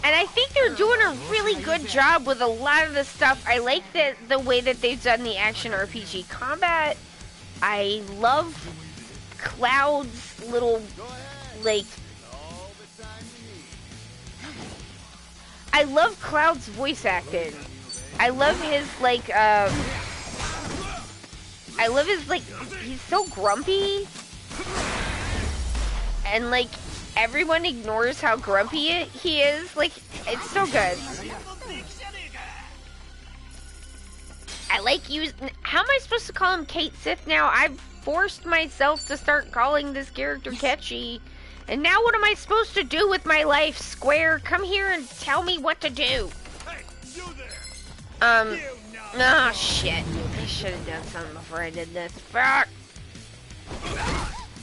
And I think they're doing a really good job with a lot of the stuff. I like the way that they've done the action RPG combat. I love Cloud's little, like... I love Cloud's voice acting. I love his, like, I love his, like, he's so grumpy. And, like, everyone ignores how grumpy he is. Like, it's so good. I like using... How am I supposed to call him Kate Sith now? I've forced myself to start calling this character Ketchy. And now what am I supposed to do with my life? Square, come here and tell me what to do. Oh, shit. I should have done something before I did this. Fuck.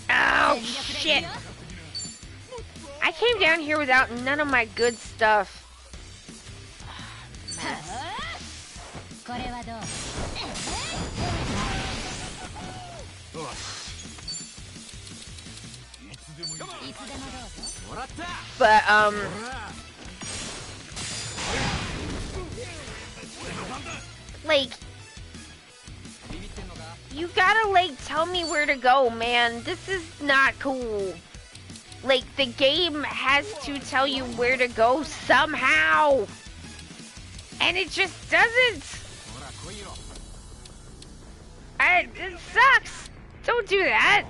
Oh, shit. I came down here without none of my good stuff. Mess. But, like, you gotta, like, tell me where to go, man. This is not cool. Like, the game has to tell you where to go somehow. And it just doesn't. It sucks. Don't do that.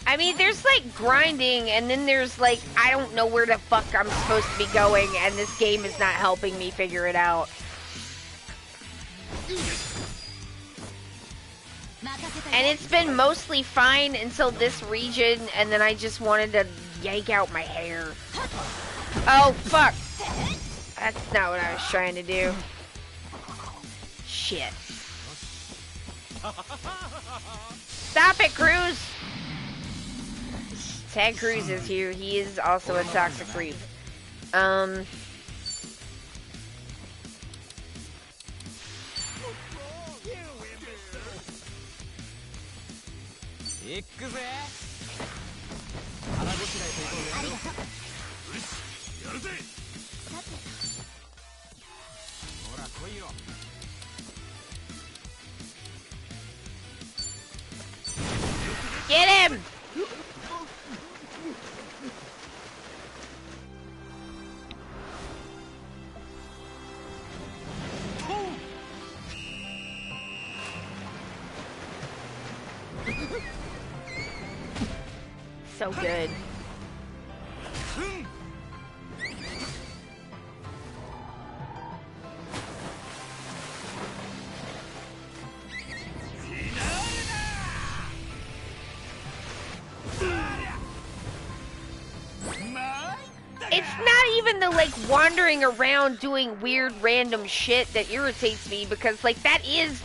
I mean, there's like grinding, and then there's like, I don't know where the fuck I'm supposed to be going, and this game is not helping me figure it out. And it's been mostly fine until this region, and then I just wanted to yank out my hair. Oh, fuck. That's not what I was trying to do. Shit. Stop it, Cruz! Ted Cruz is here. He is also a toxic creep. Get him! So good. It's not even the, like, wandering around doing weird random shit that irritates me, because, like, that is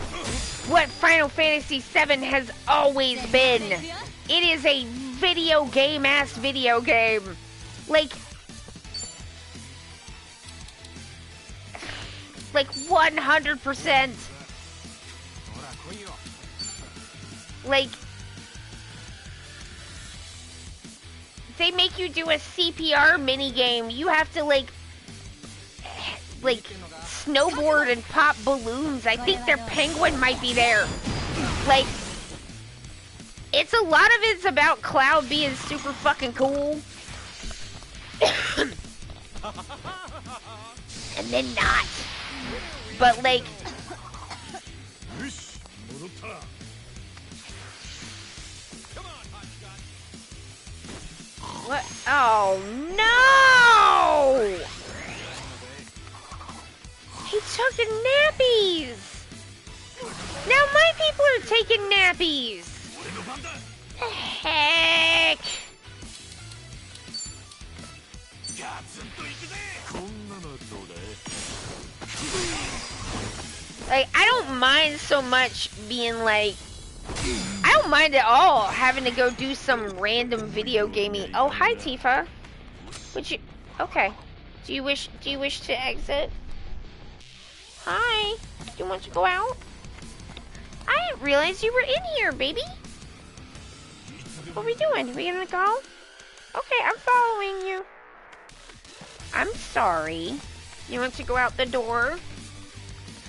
what Final Fantasy VII has always been. It is a video game-ass video game. Like 100%. Like, they make you do a CPR minigame. You have to, like, snowboard and pop balloons. I think their penguin might be there. Like, it's a lot of it's about Cloud being super fucking cool. And then not. But, like, what? Oh, no! He took nappies! Now my people are taking nappies! The heck? Like, I don't mind so much being like, I don't mind at all having to go do some random video gaming. Oh, hi, Tifa. Would you? Okay. Do you wish to exit? Hi. Do you want to go out? I didn't realize you were in here, baby. What are we doing? Are we gonna go? Okay, I'm following you. I'm sorry. You want to go out the door?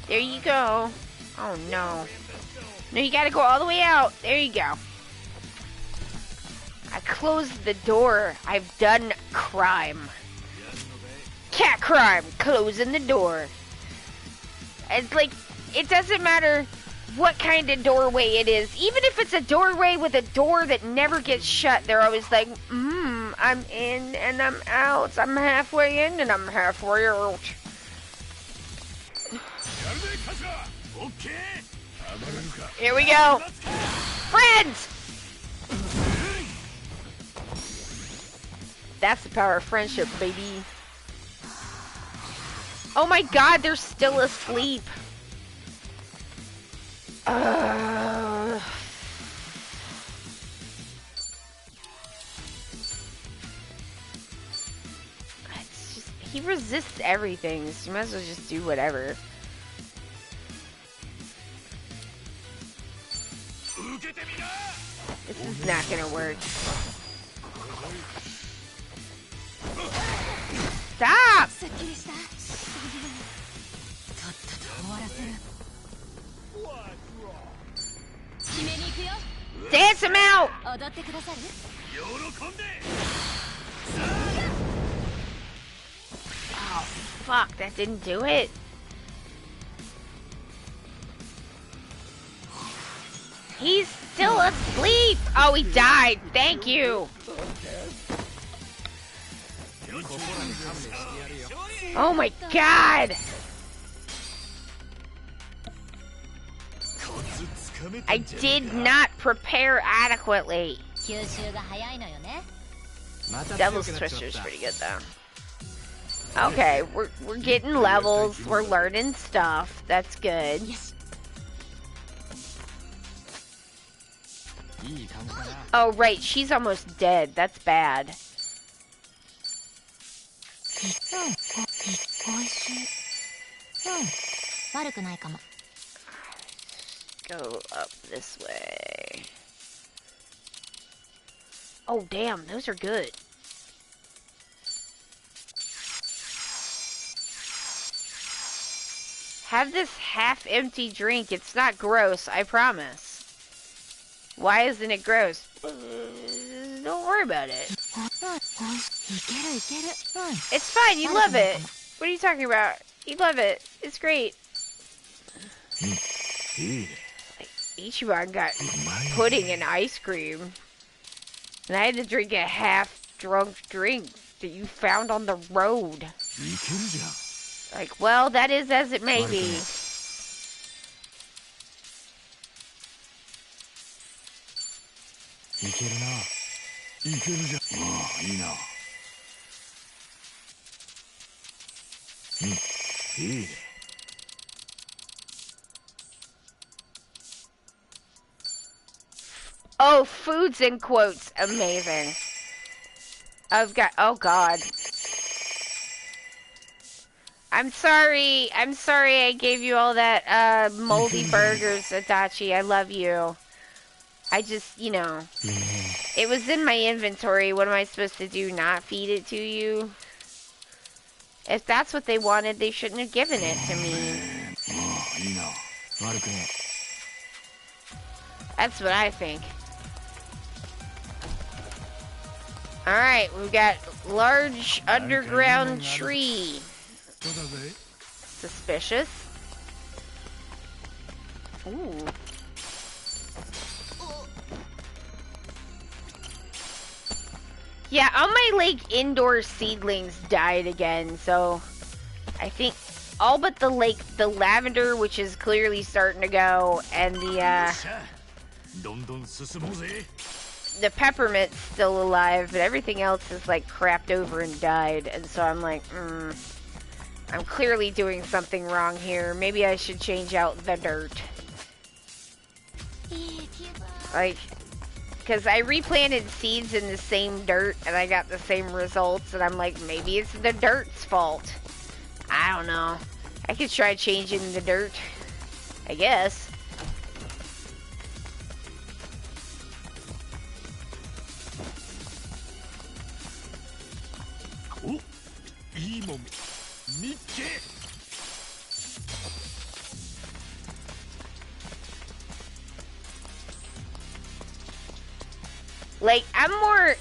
There you go. Oh no. No, you gotta go all the way out. There you go. I closed the door. I've done crime. Cat crime. Closing the door. It's like, it doesn't matter what kind of doorway it is. Even if it's a doorway with a door that never gets shut, they're always like, I'm in and I'm out. I'm halfway in and I'm halfway out. Here we go. Friends! That's the power of friendship, baby. Oh my god, they're still asleep. It's just, he resists everything, so you might as well just do whatever. This is not gonna work. Stop! Dance him out! Oh, fuck, that didn't do it. He's still asleep! Oh, he died. Thank you. Oh my god! I did not prepare adequately. Devil's Twister's pretty good though. Okay, we're getting levels, we're learning stuff. That's good. Oh right, she's almost dead. That's bad. Go up this way. Oh damn, those are good. Have this half-empty drink. It's not gross, I promise. Why isn't it gross? Don't worry about it. It's fine, you love it. What are you talking about? You love it. It's great. Like, Ichiban got pudding and ice cream. And I had to drink a half-drunk drink that you found on the road. Like, well, that is as it may be. Oh, foods in quotes. Amazing. I've got, oh god. I'm sorry I gave you all that, moldy burgers, Adachi. I love you. I just, you know, it was in my inventory. What am I supposed to do? Not feed it to you? If that's what they wanted, they shouldn't have given it to me. That's what I think. Alright, we've got large underground tree. Suspicious. Ooh. Yeah, on my lake, indoor seedlings died again, so I think all but the lake, the lavender, which is clearly starting to go, and the peppermint's still alive, but everything else is like crapped over and died, and so I'm like, I'm clearly doing something wrong here. Maybe I should change out the dirt. Like, because I replanted seeds in the same dirt and I got the same results, and I'm like, maybe it's the dirt's fault. I don't know. I could try changing the dirt, I guess. Like, I'm more...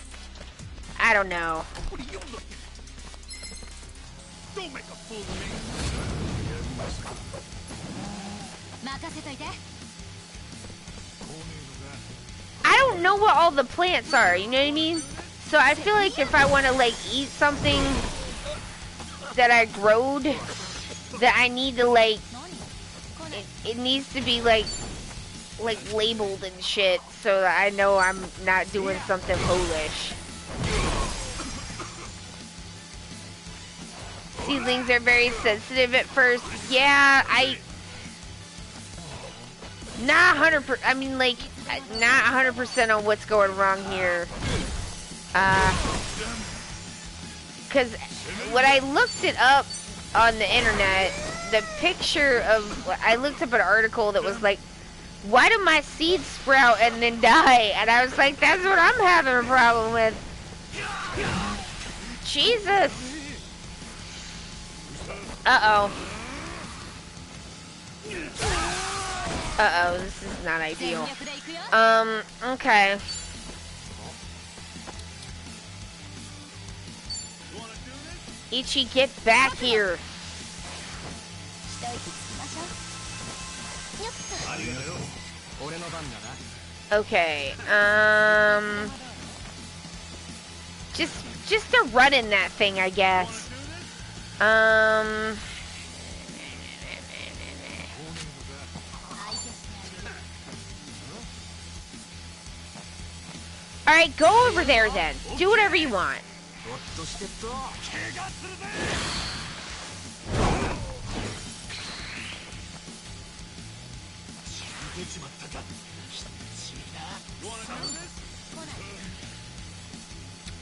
I don't know. What are you looking at? Don't make a fool of me. 任せといて。 I don't know what all the plants are, you know what I mean? So I feel like if I want to, like, eat something that I growed, that I need to, like, it needs to be, like, labeled and shit, so that I know I'm not doing something foolish. Seedlings are very sensitive at first. Yeah, not 100%, I mean, like, not 100% on what's going wrong here. Because when I looked it up on the internet, the picture of, I looked up an article that was like, why do my seeds sprout and then die? And I was like, that's what I'm having a problem with. Jesus. Uh-oh. Uh-oh, this is not ideal. Okay. Ichi, get back here. Okay, just a run in that thing, I guess. Alright, go over there then. Do whatever you want.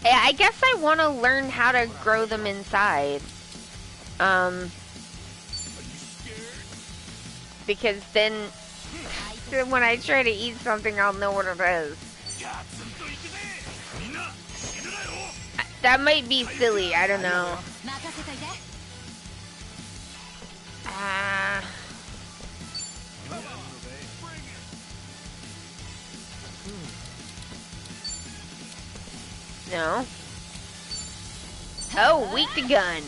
Yeah, I guess I want to learn how to grow them inside. Because then when I try to eat something, I'll know what it is. That might be silly, I don't know. No. Oh, weak to gun.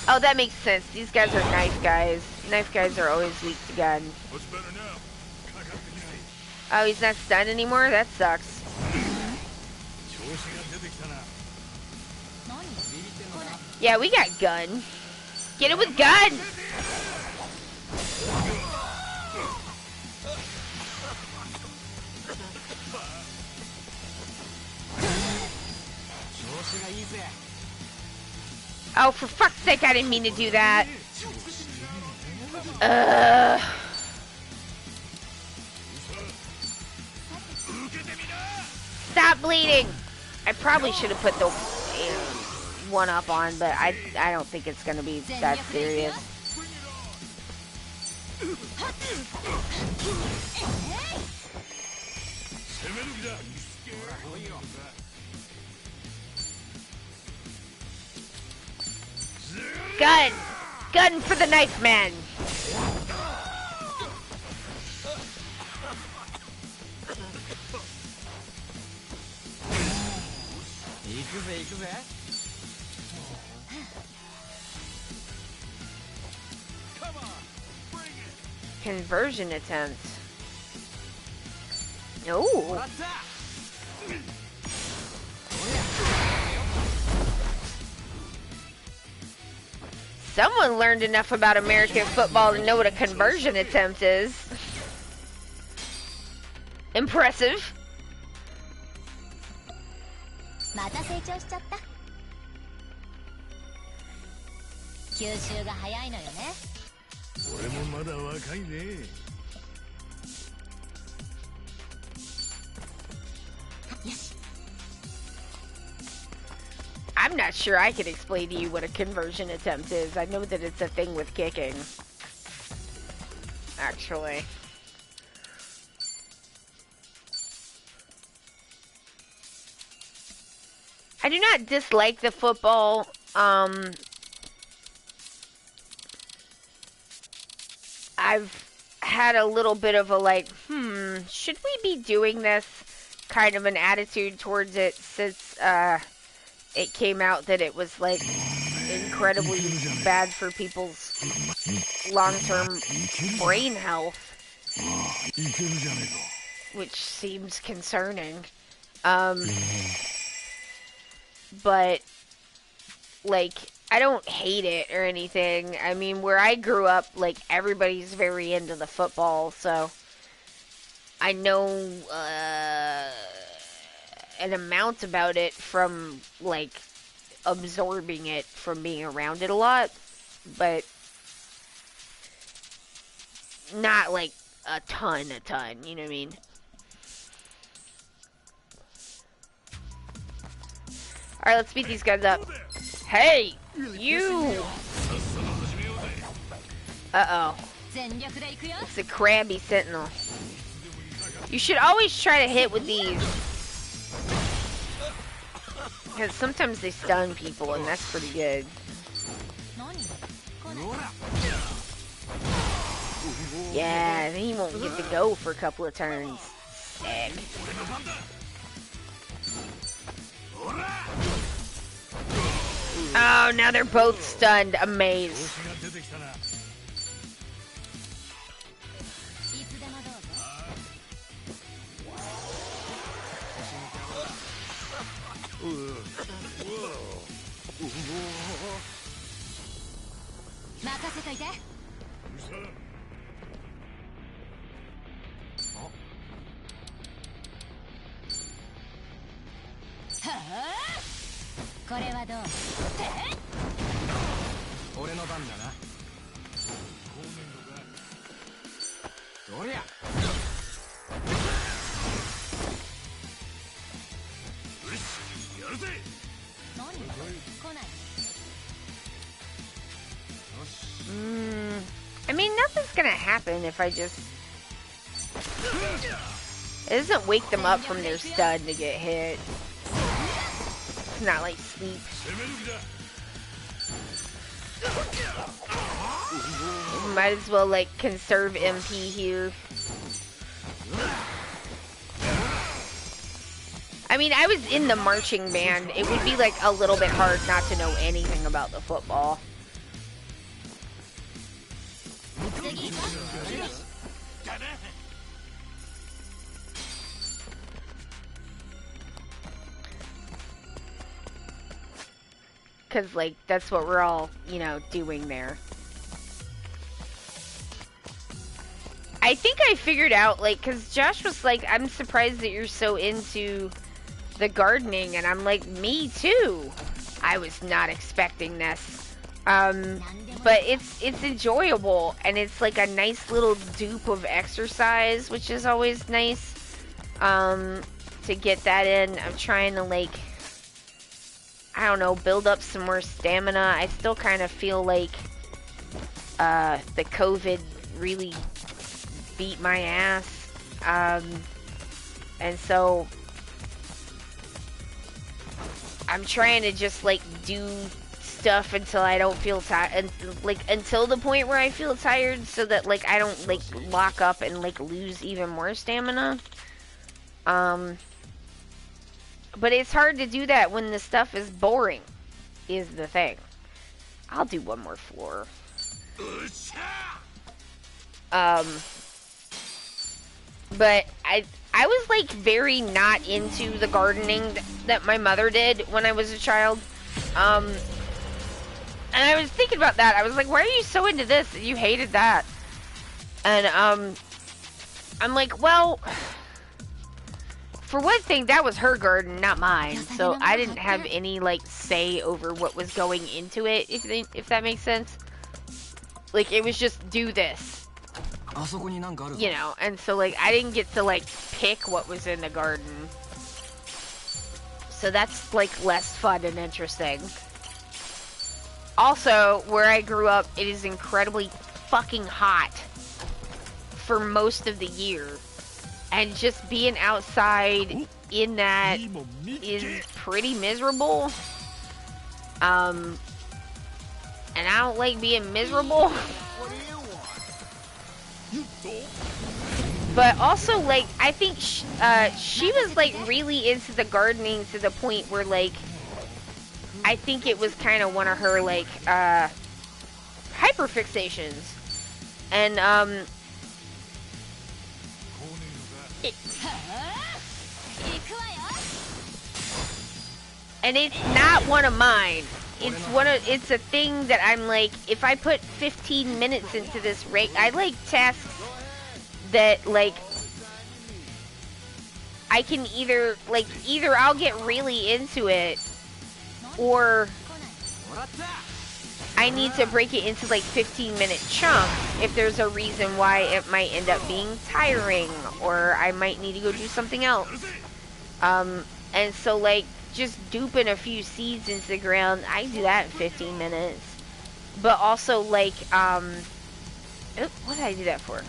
Oh, that makes sense. These guys are knife guys. Knife guys are always weak to gun. What's better now? Oh, he's not stunned anymore? That sucks. Yeah, we got gun. Get it with gun! Oh, for fuck's sake, I didn't mean to do that. Stop bleeding! I probably should have put the one up on, but I don't think it's gonna be that serious. Gun! Gun for the knife man! Conversion attempt. Oh. Someone learned enough about American football to know what a conversion attempt is. Impressive. また成長しちゃった。吸収が早いのよね。俺もまだ若いね。よし。I'm not sure I can explain to you what a conversion attempt is. I know that it's a thing with kicking. Actually. I do not dislike the football. had a little bit of a like, should we be doing this kind of an attitude towards it since it came out that it was like incredibly bad for people's long-term brain health, which seems concerning. But like, I don't hate it or anything. I mean, where I grew up, like, everybody's very into the football, so I know an amount about it from, like, absorbing it from being around it a lot, but not, like, a ton, you know what I mean? Alright, let's beat these guys up. Hey! You! Uh-oh. It's a crabby sentinel. You should always try to hit with these. Because sometimes they stun people, and that's pretty good. Yeah, then he won't get to go for a couple of turns. Sick. Oh, now they're both stunned. Amazed. I mean, nothing's gonna happen if I just... It doesn't wake them up from their stun to get hit. It's not like sleep. Might as well, like, conserve MP here. I mean, I was in the marching band. It would be, like, a little bit hard not to know anything about the football. Because, like, that's what we're all, you know, doing there. I think I figured out, like, because Josh was like, I'm surprised that you're so into the gardening, and I'm like, me too. I was not expecting this. But it's enjoyable, and it's like a nice little dupe of exercise, which is always nice, to get that in. I'm trying to, like, I don't know, build up some more stamina. I still kind of feel like, the COVID really beat my ass, and so I'm trying to just, like, do stuff until I don't feel tired, like, until the point where I feel tired, so that, like, I don't, like, lock up and, like, lose even more stamina. But it's hard to do that when the stuff is boring, is the thing. I'll do one more floor. But I was, like, very not into the gardening that my mother did when I was a child. And I was thinking about that. I was like, why are you so into this that you hated that? And, I'm like, well, for one thing, that was her garden, not mine. So I didn't have any, like, say over what was going into it, if that makes sense. Like, it was just, do this. You know, and so, like, I didn't get to, like, pick what was in the garden. So that's, like, less fun and interesting. Also, where I grew up, it is incredibly fucking hot for most of the year. And just being outside in that is pretty miserable. And I don't like being miserable. But also, like, I think she was, like, really into the gardening to the point where, like, I think it was kind of one of her, like, hyperfixations. And, and it's not one of mine. It's a thing that I'm like, if I put 15 minutes into this rate, I like tasks that, like, I can either I'll get really into it, or I need to break it into, like, 15-minute chunks if there's a reason why it might end up being tiring, or I might need to go do something else. And so, like, just duping a few seeds into the ground, I do that in 15 minutes. But also, like, what did I do that for?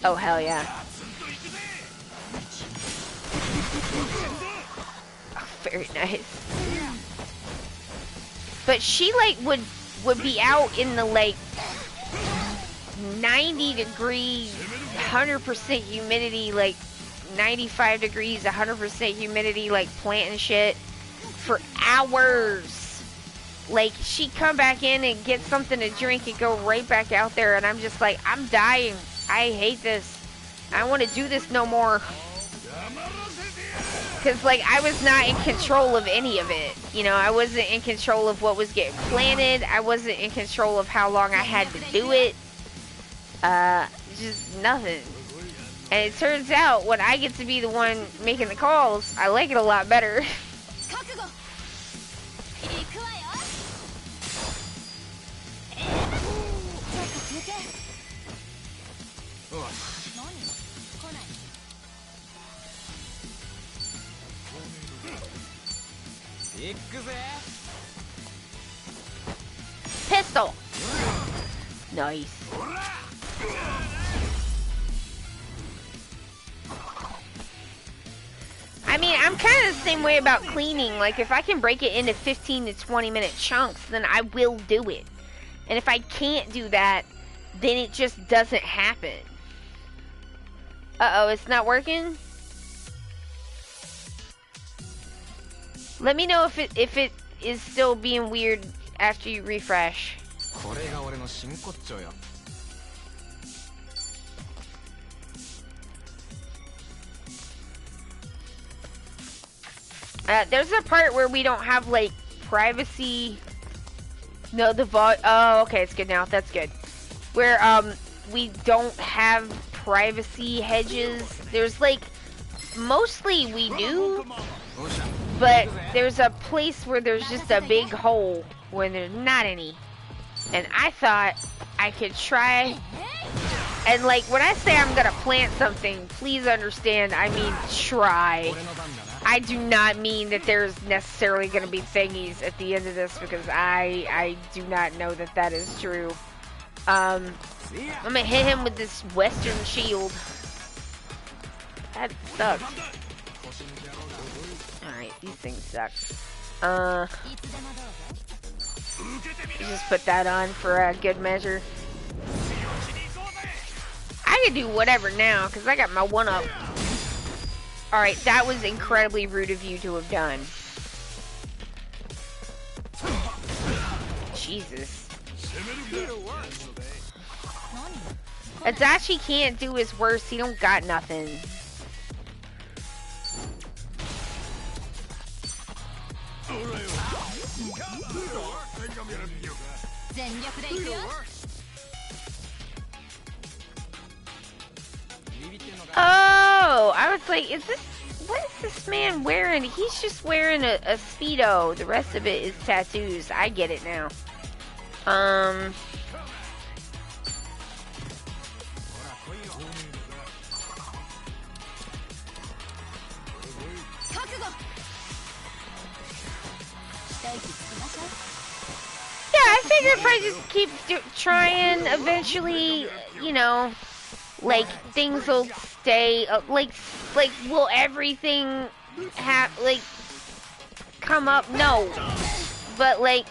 Oh, hell yeah. Oh, very nice. But she, like, would be out in the, like, 90 degrees, 100% humidity, like, 95 degrees, 100% humidity, like, planting shit for hours. Like, she'd come back in and get something to drink and go right back out there, and I'm just like, I'm dying. I hate this. I don't want to do this no more. Because, like, I was not in control of any of it. You know, I wasn't in control of what was getting planted. I wasn't in control of how long I had to do it. Just nothing. And it turns out, when I get to be the one making the calls, I like it a lot better. Pistol! Nice. I mean, I'm kind of the same way about cleaning. Like, if I can break it into 15 to 20-minute chunks, then I will do it. And if I can't do that, then it just doesn't happen. Uh-oh, it's not working? Let me know if it is still being weird after you refresh. There's a part where we don't have, like, privacy. No, oh, okay, it's good now. That's good. Where, we don't have privacy hedges. There's, like, mostly we do, but there's a place where there's just a big hole where there's not any. And I thought I could try. And, like, when I say I'm gonna plant something, please understand, I mean try. I do not mean that there's necessarily going to be thingies at the end of this, because I do not know that that is true. I'm going to hit him with this Western shield. That sucks. Alright, these things suck. Just put that on for a good measure. I can do whatever now, because I got my one-up. Alright, that was incredibly rude of you to have done. Jesus. Adachi can't do his worst, he don't got nothing. Oh, I was like, what is this man wearing? He's just wearing a Speedo. The rest of it is tattoos. I get it now. Yeah, I figure if I just keep trying, eventually, you know, like, things will stay, like, will everything come up? No. But, like,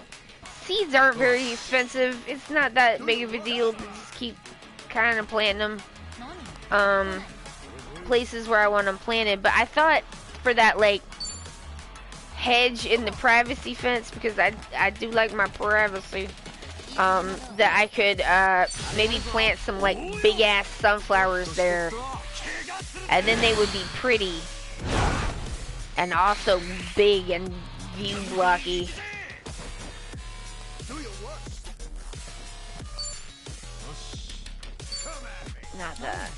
seeds aren't very expensive. It's not that big of a deal to just keep kind of planting them. Places where I want them planted, but I thought for that like hedge in the privacy fence, because I do like my privacy, that I could maybe plant some like big ass sunflowers there, and then they would be pretty and also big and view blocky. Not that.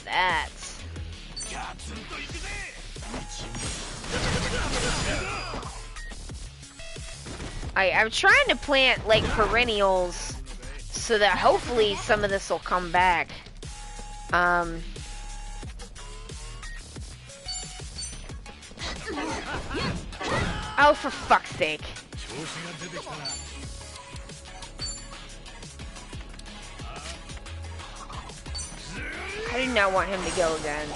That. I'm trying to plant like perennials so that hopefully some of this will come back. Oh, for fuck's sake. I did not want him to go again.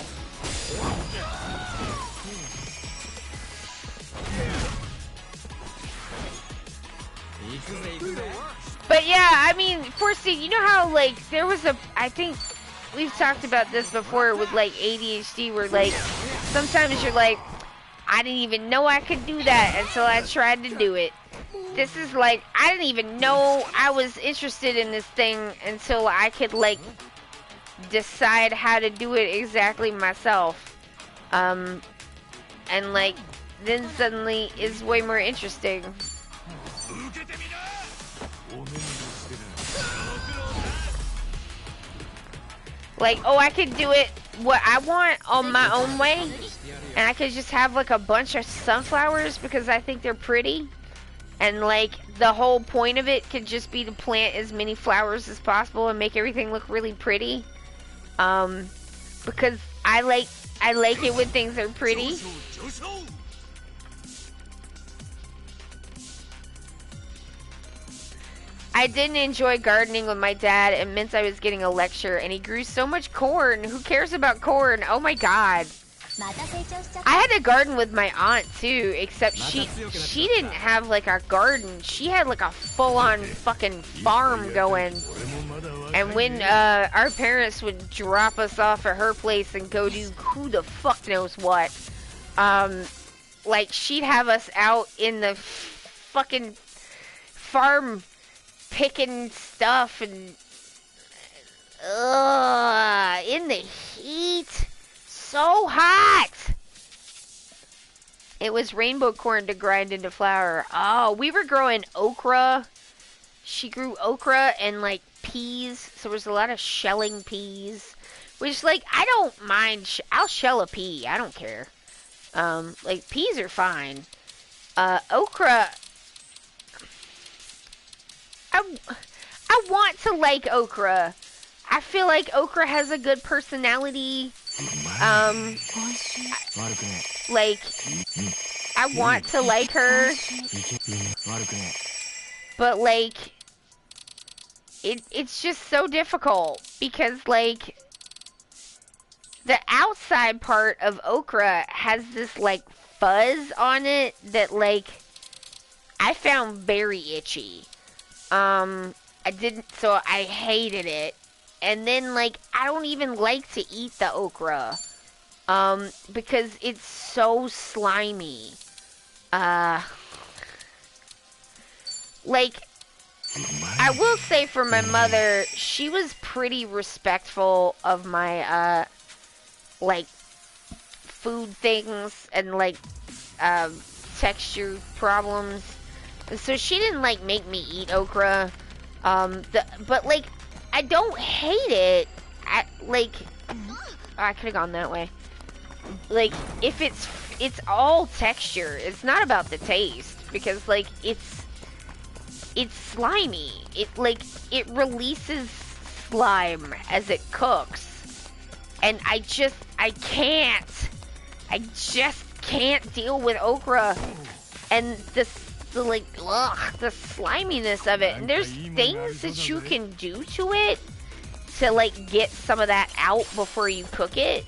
But yeah, I mean, Forsty, you know how like there was I think we've talked about this before with like ADHD, where like sometimes you're like, I didn't even know I could do that until I tried to do it. This is like, I didn't even know I was interested in this thing until I could like decide how to do it exactly myself. And like then suddenly it's way more interesting. Like, oh, I could do it what I want on my own way, and I could just have like a bunch of sunflowers because I think they're pretty, and like the whole point of it could just be to plant as many flowers as possible and make everything look really pretty. Because I like it when things are pretty. I didn't enjoy gardening with my dad. It meant I was getting a lecture, and he grew so much corn. Who cares about corn? Oh my god. I had a garden with my aunt too, except she didn't have like a garden. She had like a full-on fucking farm going. And when our parents would drop us off at her place and go do who the fuck knows what, like she'd have us out in the fucking farm picking stuff and in the heat, so hot. It was rainbow corn to grind into flour. Oh, we were growing okra. She grew okra and like peas, so there was a lot of shelling peas, which like I don't mind. I'll shell a pea, I don't care. Like peas are fine. Okra, I want to like okra. I feel like okra has a good personality. Like, I want to like her. But like, it's just so difficult because like, the outside part of okra has this like fuzz on it that like, I found very itchy. So I hated it. And then, like, I don't even like to eat the okra, because it's so slimy. Like, I will say for my mother, she was pretty respectful of my, like, food things and, like, texture problems. So she didn't, like, make me eat okra. But, like, I don't hate it. I could have gone that way. Like, if it's all texture. It's not about the taste. Because, like, it's slimy. It releases slime as it cooks. And I just can't deal with okra. And the sliminess of it. And there's things that you can do to it to like get some of that out before you cook it.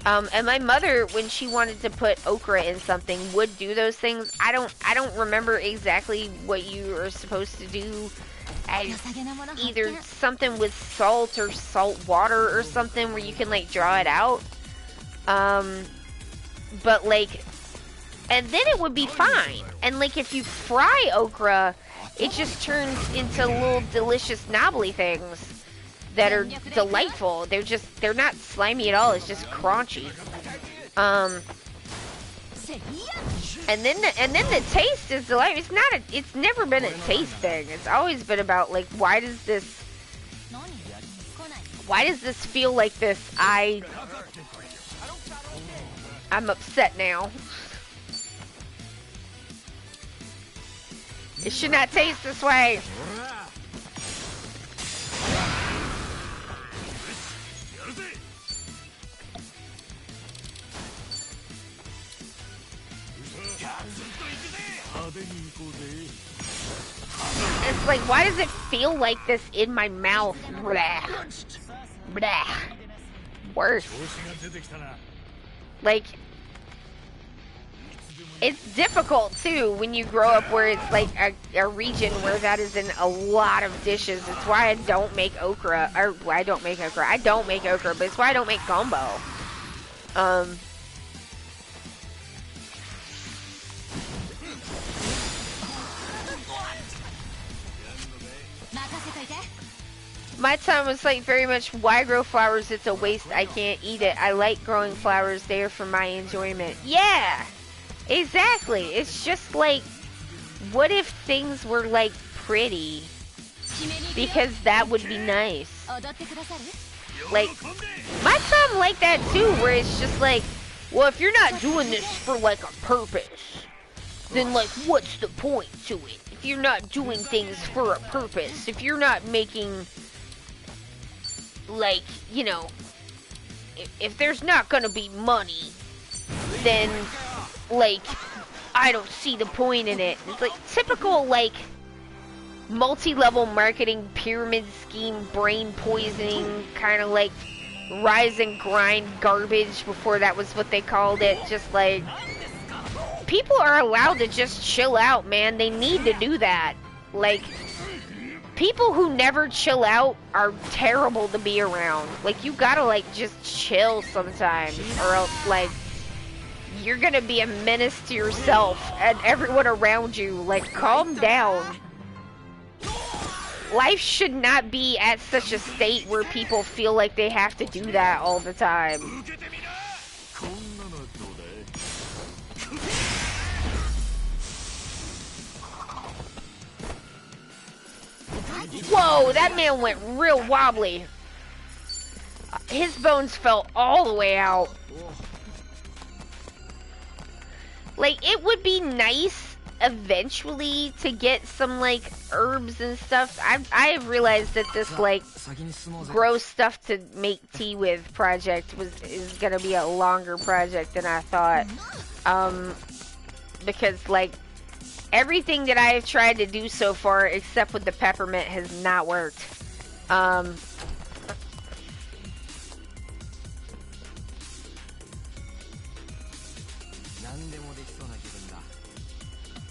And my mother, when she wanted to put okra in something, would do those things. I don't remember exactly what you are supposed to do And either something with salt or salt water or something where you can like draw it out. But like, and then it would be fine. And like if you fry okra, it just turns into little delicious knobbly things that are delightful. They're not slimy at all. It's just crunchy. And then the taste is delightful. It's never been a taste thing. It's always been about like, why does this feel like this? I'm upset now. It should not taste this way. It's like, why does it feel like this in my mouth? Blah. Blah. Worse. Like, it's difficult too when you grow up where it's like a region where that is in a lot of dishes. It's why I don't make okra, or why I don't make okra. I don't make okra, but it's why I don't make gumbo. My time was like very much, why grow flowers? It's a waste. I can't eat it. I like growing flowers. They are for my enjoyment. Yeah, exactly. It's just like, what if things were like pretty? Because that would be nice. Like, my time like that too, where it's just like, well, if you're not doing this for like a purpose, then like, what's the point to it? If you're not doing things for a purpose, if you're not making, like, you know, if there's not gonna be money, then, like, I don't see the point in it. It's like typical, like, multi-level marketing pyramid scheme, brain poisoning, kind of like rise and grind garbage before that was what they called it. Just like, people are allowed to just chill out, man. They need to do that. Like, people who never chill out are terrible to be around. Like, you gotta, like, just chill sometimes, or else, like, you're gonna be a menace to yourself and everyone around you. Like, calm down. Life should not be at such a state where people feel like they have to do that all the time. Whoa, that man went real wobbly. His bones fell all the way out. Like, it would be nice eventually to get some, like, herbs and stuff. I have realized that this, like, grow stuff to make tea with project is gonna be a longer project than I thought. Because, like, everything that I have tried to do so far, except with the peppermint, has not worked.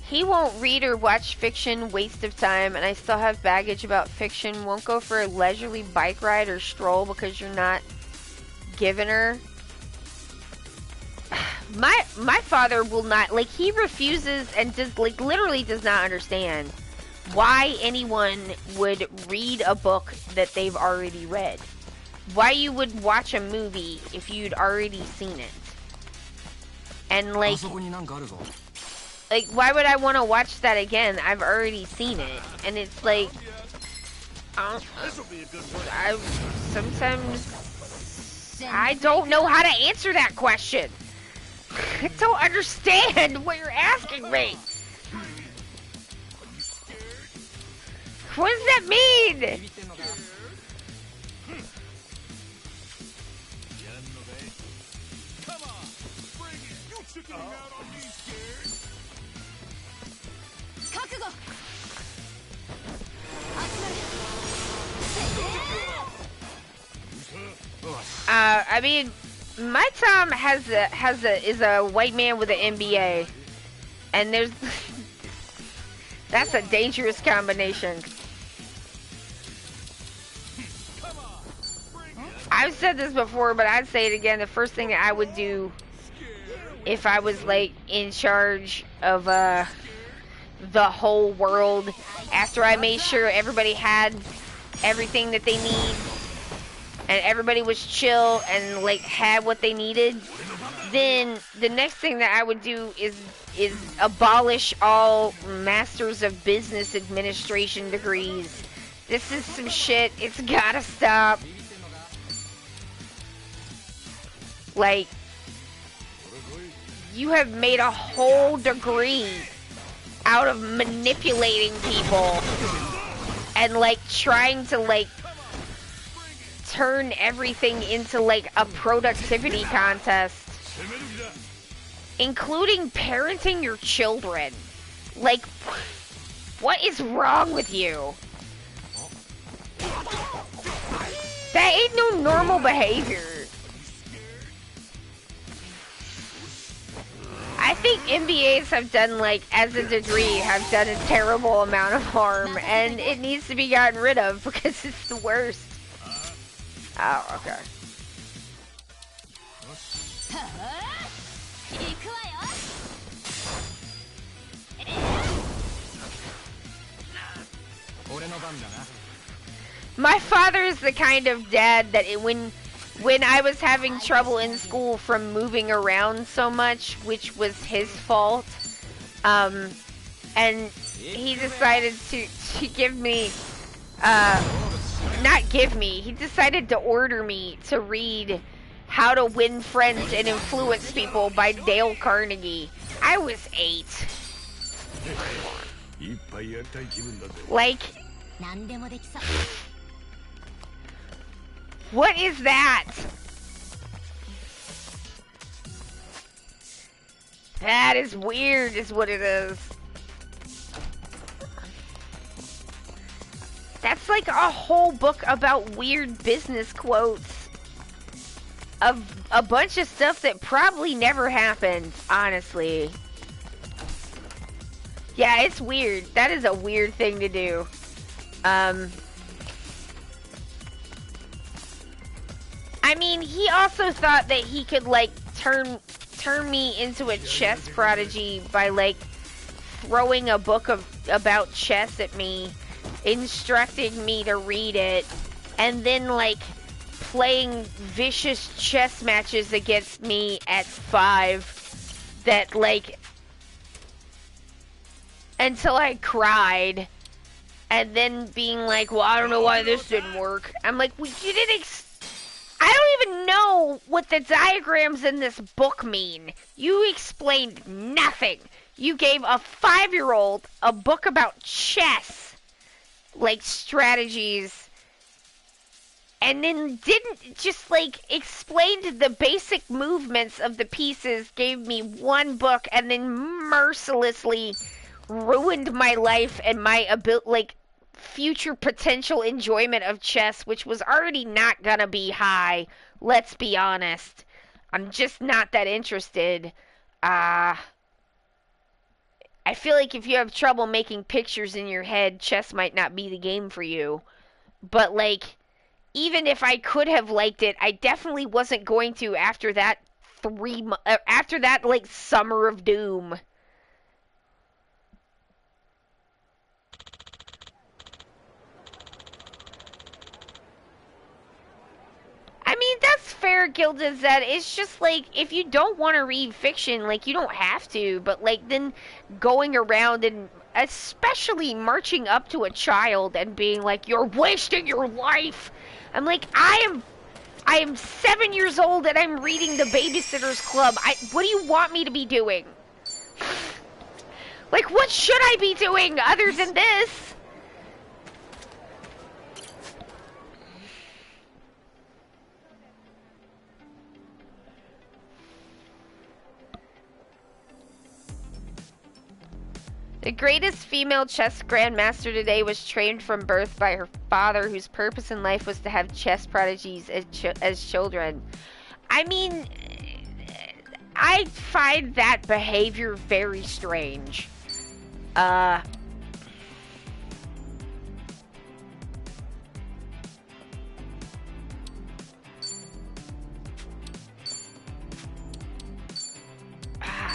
He won't read or watch fiction, waste of time, and I still have baggage about fiction. Won't go for a leisurely bike ride or stroll because you're not giving her. My father will not, like, he refuses and just, like, literally does not understand why anyone would read a book that they've already read. Why you would watch a movie if you'd already seen it. And, like, why would I want to watch that again? I've already seen it. And it's like, I don't know how to answer that question. I don't understand what you're asking me. What does that mean? I mean, my Tom is a white man with an MBA, and there's that's a dangerous combination. I've said this before, but I'd say it again. The first thing I would do if I was like in charge of the whole world, after I made sure everybody had everything that they need and everybody was chill and like had what they needed, then the next thing that I would do is abolish all Masters of Business Administration degrees. This is some shit. It's gotta stop. Like, you have made a whole degree out of manipulating people and like trying to like turn everything into like a productivity contest, including parenting your children. Like, what is wrong with you? That ain't no normal behavior. I think MBAs have done, like, as a degree, have done a terrible amount of harm, and it needs to be gotten rid of because it's the worst. Oh, okay. My father is the kind of dad that when I was having trouble in school from moving around so much, which was his fault, and he decided to give me, not give me, he decided to order me to read How to Win Friends and Influence People by Dale Carnegie. I was 8. Like, what is that? That is weird, is what it is. That's like a whole book about weird business quotes of a bunch of stuff that probably never happened, honestly. Yeah, it's weird. That is a weird thing to do. I mean, he also thought that he could, like, turn me into a chess prodigy by, like, throwing a book about chess at me, instructing me to read it, and then, like, playing vicious chess matches against me at 5 that, like, until I cried, and then being like, well, I don't know why this didn't work. I'm like, well, you didn't I don't even know what the diagrams in this book mean. You explained nothing. You gave a 5-year-old a book about chess, like strategies, and then didn't just like explain the basic movements of the pieces, gave me one book, and then mercilessly ruined my life and my future potential enjoyment of chess, which was already not gonna be high. Let's be honest. I'm just not that interested. I feel like if you have trouble making pictures in your head, chess might not be the game for you. But, like, even if I could have liked it, I definitely wasn't going to after that like, summer of doom. I mean, that's fair, Gilda Zed. It's just, like, if you don't want to read fiction, like, you don't have to. But, like, then going around and especially marching up to a child and being like, you're wasting your life. I'm like, I am 7 years old and I'm reading The Babysitter's Club. What do you want me to be doing? Like, what should I be doing other than this? The greatest female chess grandmaster today was trained from birth by her father, whose purpose in life was to have chess prodigies as children. I mean, I find that behavior very strange.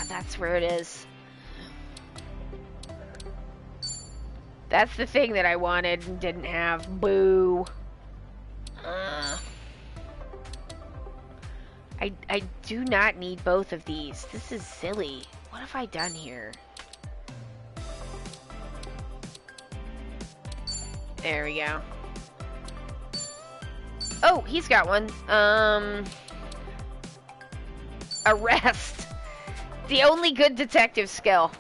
That's where it is. That's the thing that I wanted and didn't have. Boo. I do not need both of these. This is silly. What have I done here? There we go. Oh, he's got one. Arrest. The only good detective skill.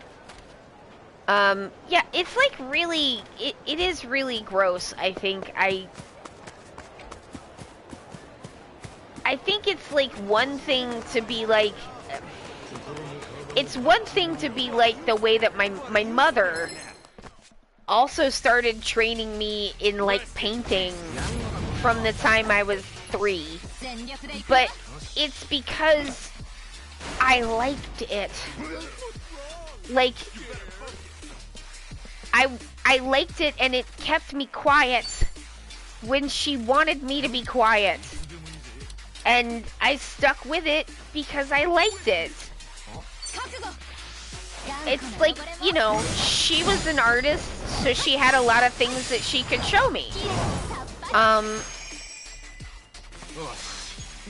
Yeah, it's like really, it is really gross, I think. I think it's like one thing to be like, it's one thing to be like the way that my mother also started training me in like painting from the time I was 3. But it's because I liked it. Like, I liked it and it kept me quiet when she wanted me to be quiet. And I stuck with it because I liked it. It's like, you know, she was an artist, so she had a lot of things that she could show me.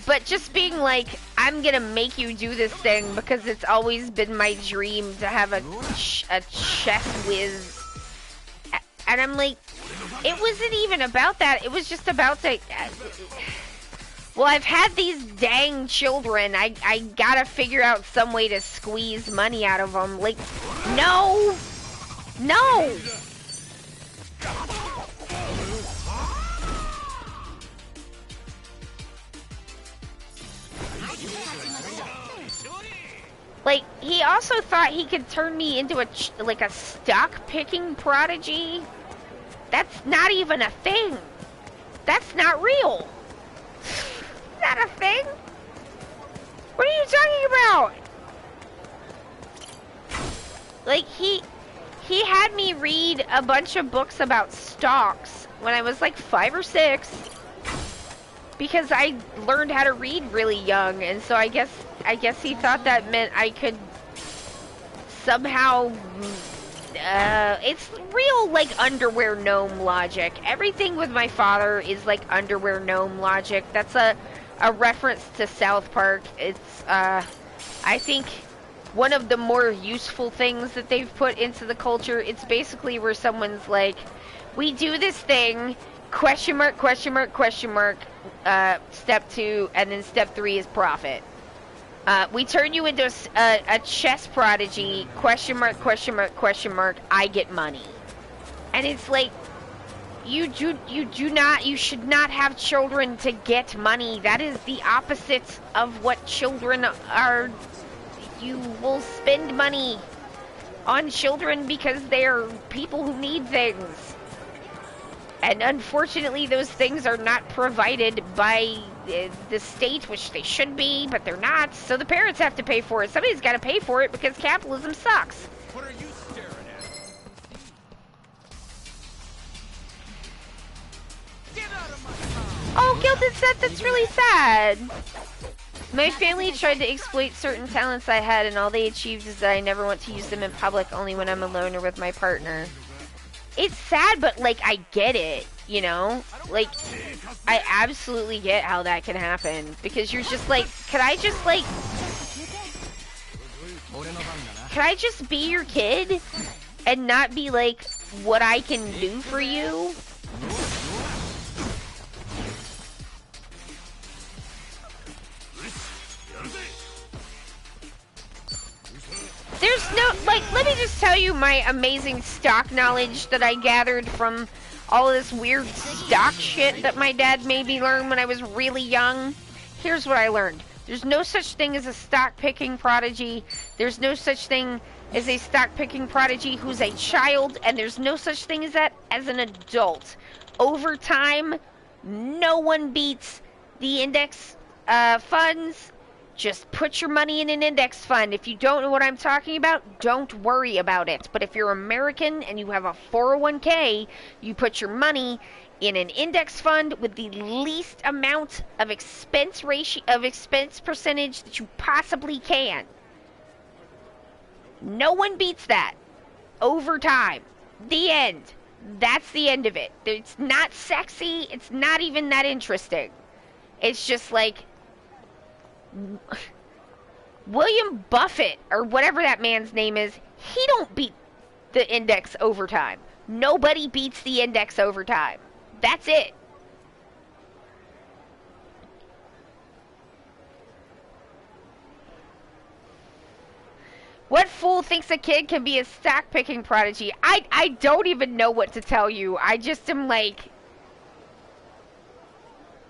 But just being like, I'm gonna make you do this thing because it's always been my dream to have a chess whiz. And I'm like, it wasn't even about that. It was just about the... Well, I've had these dang children. I gotta figure out some way to squeeze money out of them. Like, no! No! Like, he also thought he could turn me into a stock picking prodigy. That's not even a thing. That's not real. Not a thing. What are you talking about? Like, he had me read a bunch of books about stocks when I was like 5 or 6 because I learned how to read really young, and so I guess he thought that meant I could somehow it's real like underwear gnome logic. Everything with my father is like underwear gnome logic. That's a reference to South Park. It's I think one of the more useful things that they've put into the culture. It's basically where someone's like, we do this thing, question mark, question mark, question mark, step 2, and then step 3 is profit. We turn you into a chess prodigy, question mark, question mark, question mark, I get money. And it's like, you should not have children to get money. That is the opposite of what children are. You will spend money on children because they are people who need things. And unfortunately, those things are not provided by the state, which they should be, but they're not. So the parents have to pay for it. Somebody's got to pay for it because capitalism sucks. What are you staring at? Get out of my house! Oh, Gilded said that's really sad. My family tried to exploit certain talents I had, and all they achieved is that I never want to use them in public, only when I'm alone or with my partner. It's sad, but, like, I get it, you know? Like, I absolutely get how that can happen. Because you're just like, could I just, like... Could I just be your kid? And not be, like, what I can do for you? There's no, like, let me just tell you my amazing stock knowledge that I gathered from all of this weird stock shit that my dad made me learn when I was really young. Here's what I learned. There's no such thing as a stock picking prodigy. There's no such thing as a stock picking prodigy who's a child, and there's no such thing as that as an adult. Over time, no one beats the index funds. Just put your money in an index fund. If you don't know what I'm talking about, don't worry about it. But if you're American and you have a 401k, you put your money in an index fund with the least amount of expense percentage that you possibly can. No one beats that over time. The end. That's the end of it. It's not sexy. It's not even that interesting. It's just like William Buffett or whatever that man's name is. He don't beat the index over time. Nobody beats the index over time. That's it. What fool thinks a kid can be a stock picking prodigy? I don't even know what to tell you. I just am like,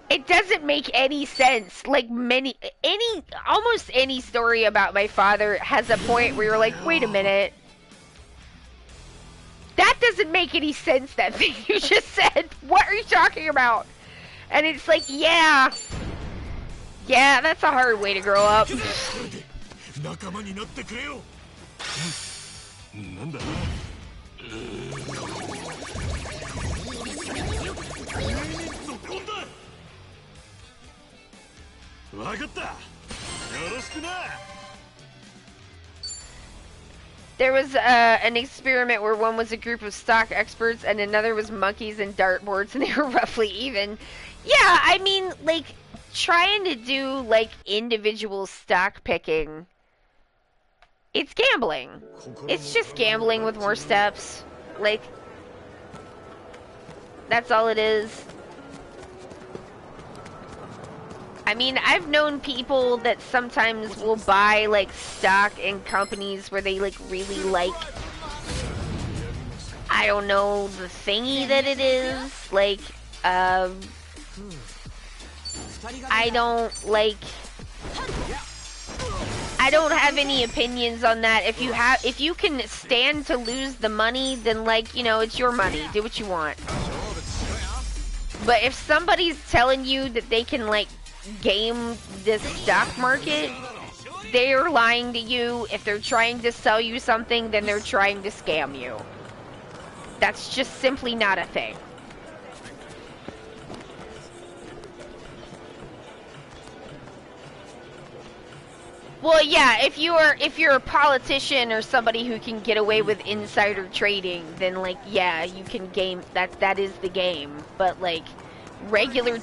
it doesn't make any sense. Like almost any story about my father has a point where you're like, wait a minute. That doesn't make any sense, that thing you just said. What are you talking about? And it's like, yeah, that's a hard way to grow up. 仲間になってくれよ。なんだ。わかった。よろしくな。There was an experiment where one was a group of stock experts and another was monkeys and dartboards, and they were roughly even. Yeah, I mean, like, trying to do, like, individual stock picking, it's gambling. It's just gambling with more steps. Like, that's all it is. I mean, I've known people that sometimes will buy, like, stock in companies where they, like, really like, I don't know, the thingy that it is. Like, I don't, like, I don't have any opinions on that. If you can stand to lose the money, then, like, you know, it's your money. Do what you want. But if somebody's telling you that they can, like, game this stock market, they're lying to you. If they're trying to sell you something, then they're trying to scam you. That's just simply not a thing. Well, yeah, if you're a politician or somebody who can get away with insider trading, then, like, yeah, you can game that is the game. But, like, regular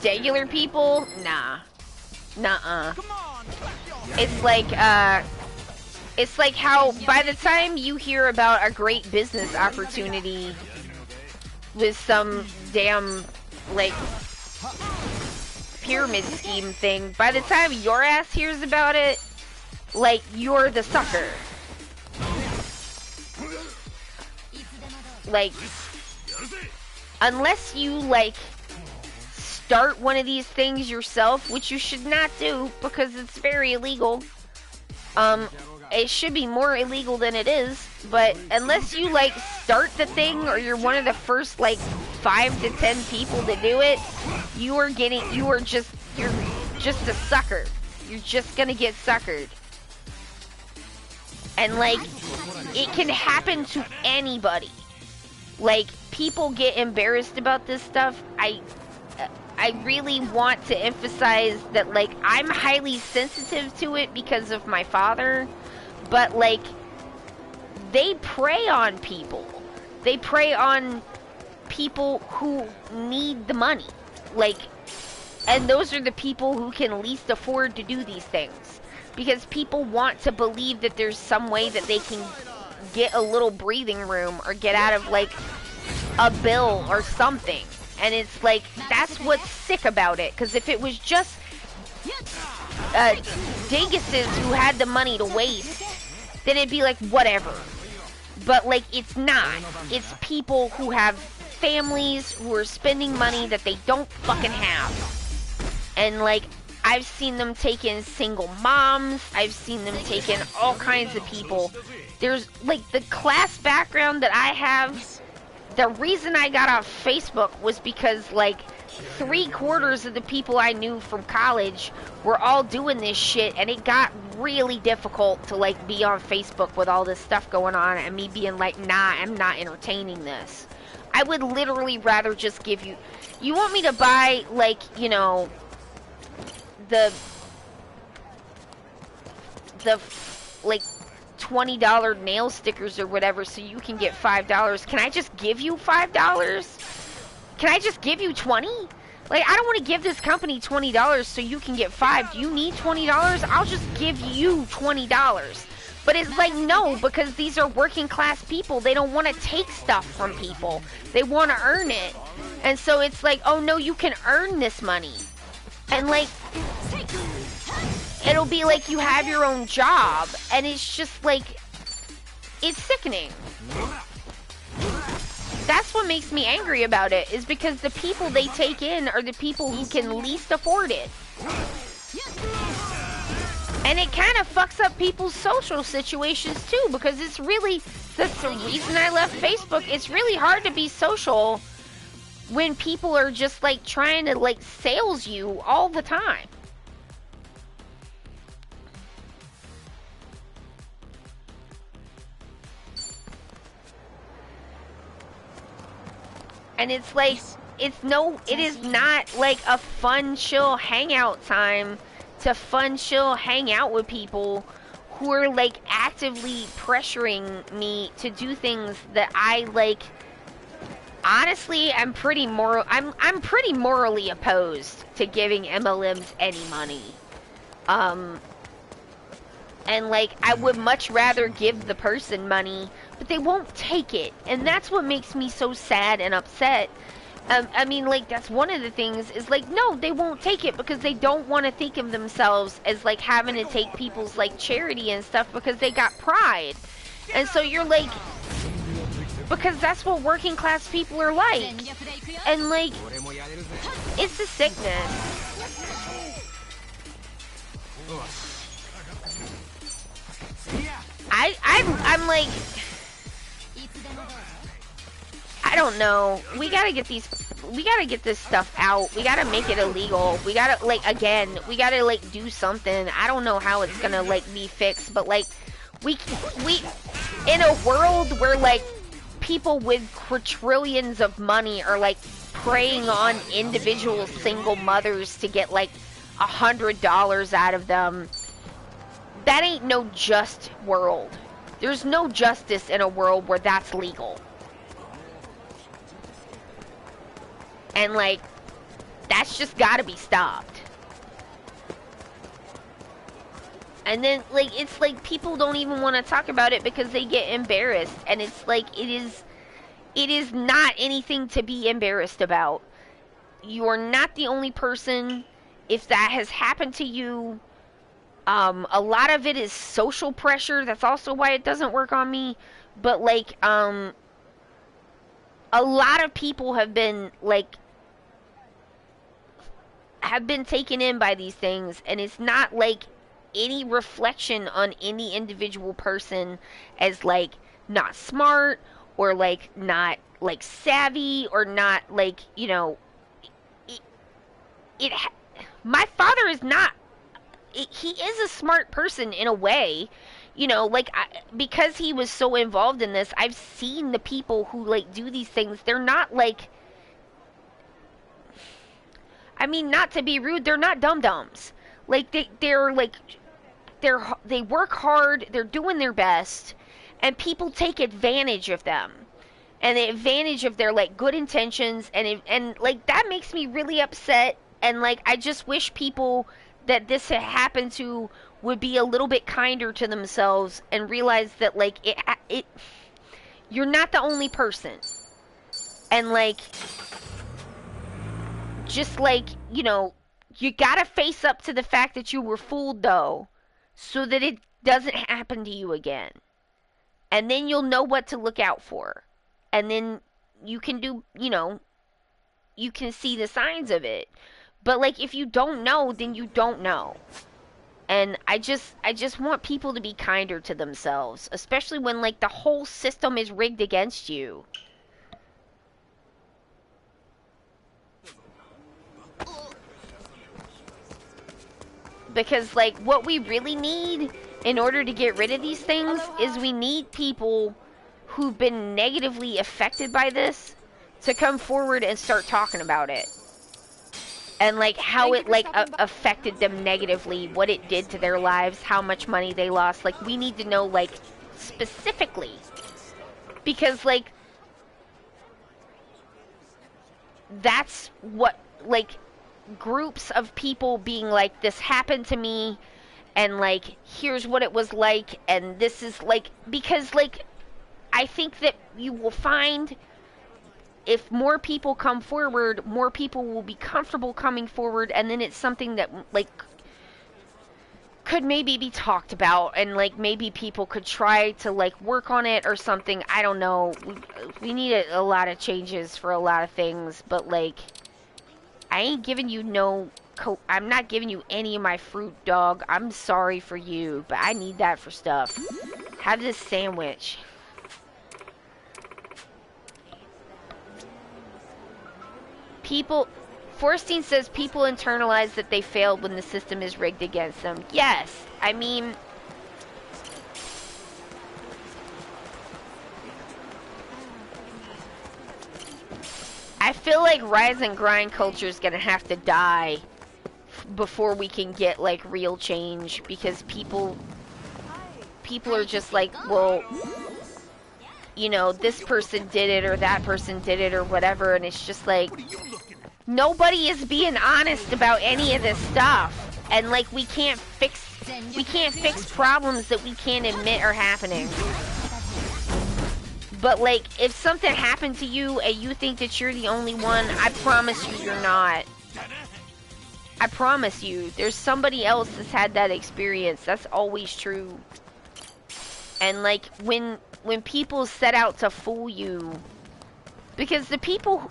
people, nah. Nuh-uh. It's like how by the time you hear about a great business opportunity with some damn, like, pyramid scheme thing, by the time your ass hears about it, like, you're the sucker. Like, unless you, like, start one of these things yourself, which you should not do because it's very illegal. It should be more illegal than it is, but unless you, like, start the thing or you're one of the first, like, 5 to 10 people to do it, you're just a sucker. You're just gonna get suckered. And, like, it can happen to anybody. Like, people get embarrassed about this stuff. I really want to emphasize that, like, I'm highly sensitive to it because of my father, but, like, they prey on people. They prey on people who need the money. Like, and those are the people who can least afford to do these things. Because people want to believe that there's some way that they can get a little breathing room or get out of, like, a bill or something. And it's like, that's what's sick about it. Because if it was just dinguses who had the money to waste, then it'd be like, whatever. But, like, it's not. It's people who have families who are spending money that they don't fucking have. And, like, I've seen them take in single moms. I've seen them take in all kinds of people. There's, like, the class background that I have. The reason I got off Facebook was because, like, 3/4 of the people I knew from college were all doing this shit, and it got really difficult to, like, be on Facebook with all this stuff going on, and me being like, nah, I'm not entertaining this. I would literally rather just give you... You want me to buy, like, you know, like, $20 nail stickers or whatever so you can get $5. Can I just give you $5? Can I just give you 20? Like, I don't want to give this company $20 so you can get 5. Do you need $20? I'll just give you $20. But it's like, no, because these are working class people. They don't want to take stuff from people. They want to earn it. And so it's like, oh no, you can earn this money. And like, it'll be like you have your own job. And it's just like, it's sickening. That's what makes me angry about it, is because the people they take in are the people who can least afford it. And it kind of fucks up people's social situations too, because it's really, that's the reason I left Facebook. It's really hard to be social when people are just like trying to like sales you all the time. And it's like, it is not like a fun, chill hangout time to fun, chill, hang out with people who are like actively pressuring me to do things that I like. Honestly, I'm pretty morally opposed to giving MLMs any money. And like, I would much rather give the person money, but they won't take it, and that's what makes me so sad and upset. I mean, like, that's one of the things, is like, no, they won't take it because they don't want to think of themselves as like having to take people's like charity and stuff because they got pride. And so you're like, because that's what working class people are like. And like, it's a sickness. I'm like, I don't know. We gotta get this stuff out. We gotta make it illegal. We gotta, like, again, we gotta, like, do something. I don't know how it's gonna, like, be fixed, but, like, we, in a world where, like, people with quadrillions of money are, like, preying on individual single mothers to get, like, $100 out of them, that ain't no just world. There's no justice in a world where that's legal. And, like, that's just gotta be stopped. And then, like, it's like people don't even want to talk about it because they get embarrassed. And it's like, it is not anything to be embarrassed about. You are not the only person. If that has happened to you, a lot of it is social pressure. That's also why it doesn't work on me. But, like, a lot of people have been, like, have been taken in by these things, and it's not like any reflection on any individual person as like not smart or like not like savvy or not like, you know, my father is not, he is a smart person in a way, you know, like, because he was so involved in this, I've seen the people who like do these things. They're not like, I mean, not to be rude, they're not dum-dums. Like, they're like, they work hard, they're doing their best, and people take advantage of them. And the advantage of their, like, good intentions, and like, that makes me really upset. And, like, I just wish people that this had happened to would be a little bit kinder to themselves and realize that, like, you're not the only person. And, like, just like, you know, you gotta face up to the fact that you were fooled, though, so that it doesn't happen to you again. And then you'll know what to look out for. And then you can do, you know, you can see the signs of it. But, like, if you don't know, then you don't know. And I just want people to be kinder to themselves, especially when, like, the whole system is rigged against you. Because, like, what we really need in order to get rid of these things is we need people who've been negatively affected by this to come forward and start talking about it. And, like, how it, like, affected them negatively, what it did to their lives, how much money they lost. Like, we need to know, like, specifically. Because, like, that's what, like, groups of people being like, this happened to me, and, like, here's what it was like, and this is, like, because, like, I think that you will find if more people come forward, more people will be comfortable coming forward, and then it's something that, like, could maybe be talked about, and, like, maybe people could try to, like, work on it or something. I don't know. We need a lot of changes for a lot of things, but, like, I ain't giving you I'm not giving you any of my fruit, dog. I'm sorry for you, but I need that for stuff. Have this sandwich. Forstein says people internalize that they failed when the system is rigged against them. Yes, I mean, I feel like rise and grind culture is gonna have to die before we can get, like, real change, because people are just like, well, you know, this person did it or that person did it or whatever, and it's just like, nobody is being honest about any of this stuff, and, like, we can't fix problems that we can't admit are happening. But, like, if something happened to you and you think that you're the only one, I promise you you're not. I promise you, there's somebody else that's had that experience. That's always true. And, like, when people set out to fool you, because the people,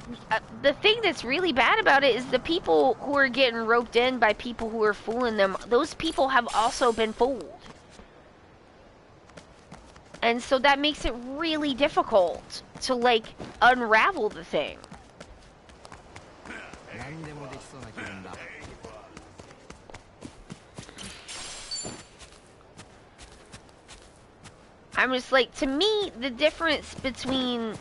the thing that's really bad about it is the people who are getting roped in by people who are fooling them, those people have also been fooled. And so that makes it really difficult to, like, unravel the thing. I'm just like, to me, the difference between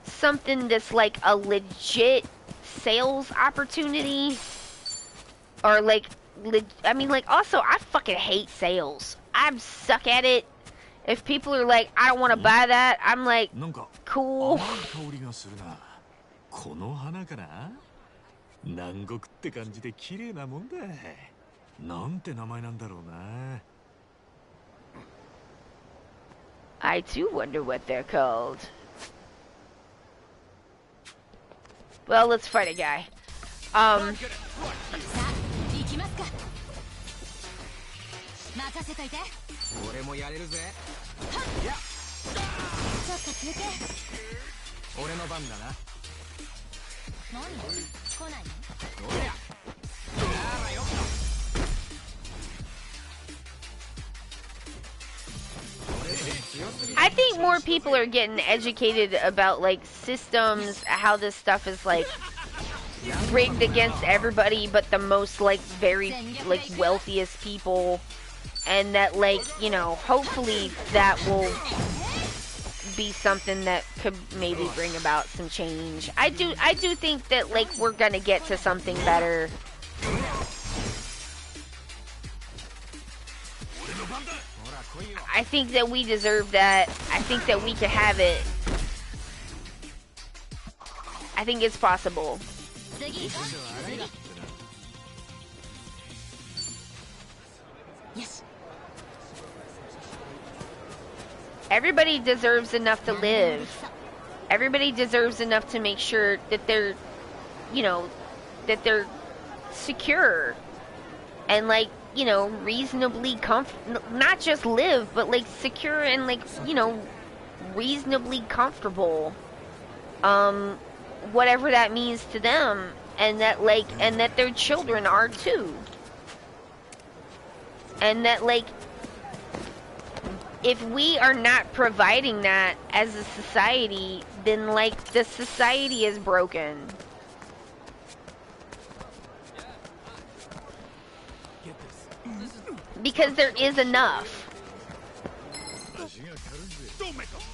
something that's like a legit sales opportunity, or like, I mean, like, also, I fucking hate sales. I suck at it. If people are like, I don't want to buy that, I'm like, cool. この花かな？南国って感じで綺麗なもんだ。なんて名前なんだろうな。I too wonder what they're called. Well, let's fight a guy. 任せといて。俺もやれるぜ。ちょっと休憩。俺の番だな。何？来ないの？おりゃ。やらよ。I think more people are getting educated about, like, systems, how this stuff is, like, rigged against everybody but the most, like, very, like, wealthiest people, and that, like, you know, hopefully that will be something that could maybe bring about some change. I do think that, like, we're gonna get to something better. I think that we deserve that. I think that we can have it. I think it's possible. Everybody deserves enough to live. Everybody deserves enough to make sure that they're, you know, that they're secure. And, like, you know, reasonably not just live, but, like, secure and, like, you know, reasonably comfortable. Whatever that means to them, and that, like, and that their children are too. And that, like, if we are not providing that as a society, then, like, the society is broken. Because there is enough.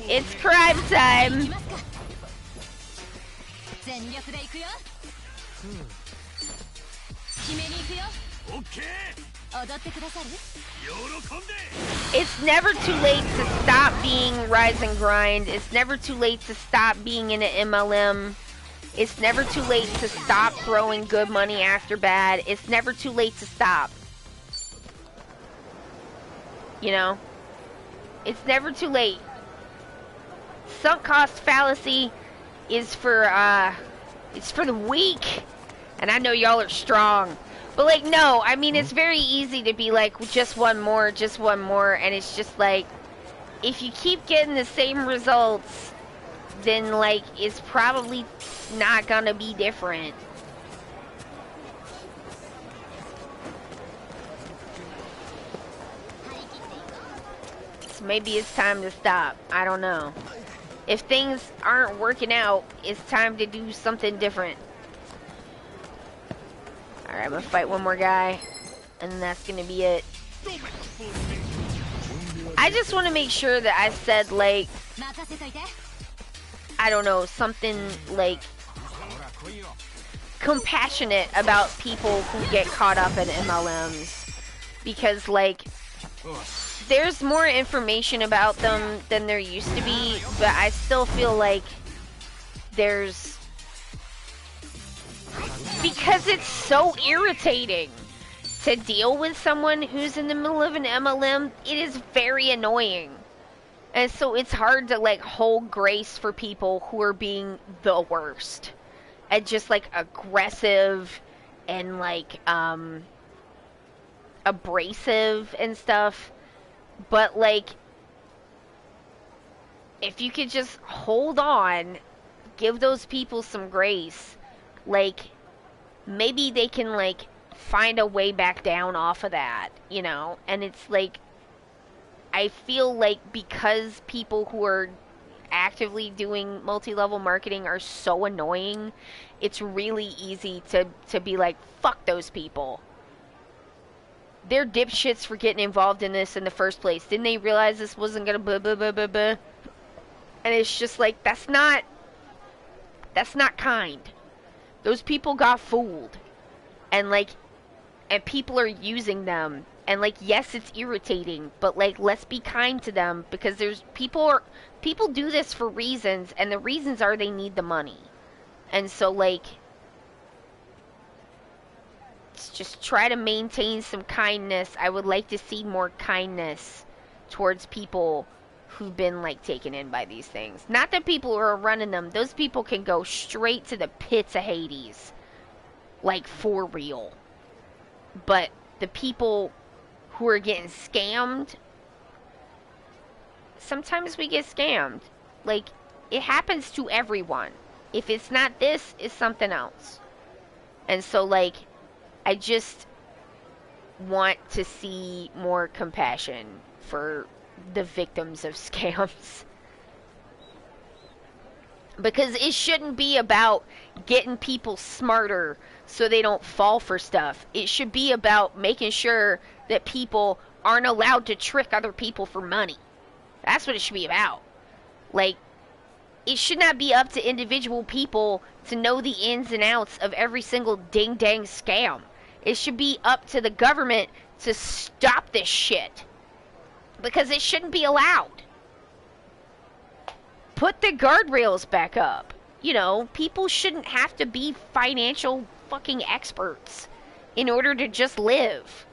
It's crime time. It's never too late to stop being rise and grind. It's never too late to stop being in an MLM. It's never too late to stop throwing good money after bad. It's never too late to stop. You know? It's never too late. Sunk cost fallacy is for, it's for the weak. And I know y'all are strong. But, like, no, I mean, it's very easy to be like, just one more, and it's just like, if you keep getting the same results, then, like, it's probably not gonna be different. So maybe it's time to stop. I don't know. If things aren't working out, it's time to do something different. Alright, I'm gonna fight one more guy, and then that's gonna be it. I just want to make sure that I said, like, I don't know, something, like, compassionate about people who get caught up in MLMs. Because, like, there's more information about them than there used to be, but I still feel like there's... Because it's so irritating to deal with someone who's in the middle of an MLM. It is very annoying. And so it's hard to, like, hold grace for people who are being the worst. And just, like, aggressive and, like, abrasive and stuff. But, like, if you could just hold on, give those people some grace, like, maybe they can, like, find a way back down off of that, you know? And it's like, I feel like because people who are actively doing multi-level marketing are so annoying, it's really easy to be like, fuck those people. They're dipshits for getting involved in this in the first place. Didn't they realize this wasn't gonna blah blah blah blah blah? And it's just like, that's not kind. Those people got fooled. And, like, and people are using them. And, like, yes, it's irritating, but, like, let's be kind to them, because there's people do this for reasons, and the reasons are they need the money. And so, like, just try to maintain some kindness. I would like to see more kindness towards people who've been, like, taken in by these things. Not the people who are running them. Those people can go straight to the pits of Hades. Like, for real. But the people who are getting scammed, sometimes we get scammed. Like, it happens to everyone. If it's not this, it's something else. And so, like, I just want to see more compassion for the victims of scams. Because it shouldn't be about getting people smarter so they don't fall for stuff. It should be about making sure that people aren't allowed to trick other people for money. That's what it should be about. Like, it should not be up to individual people to know the ins and outs of every single ding-dang scam. It should be up to the government to stop this shit. Because it shouldn't be allowed. Put the guardrails back up. You know, people shouldn't have to be financial fucking experts in order to just live.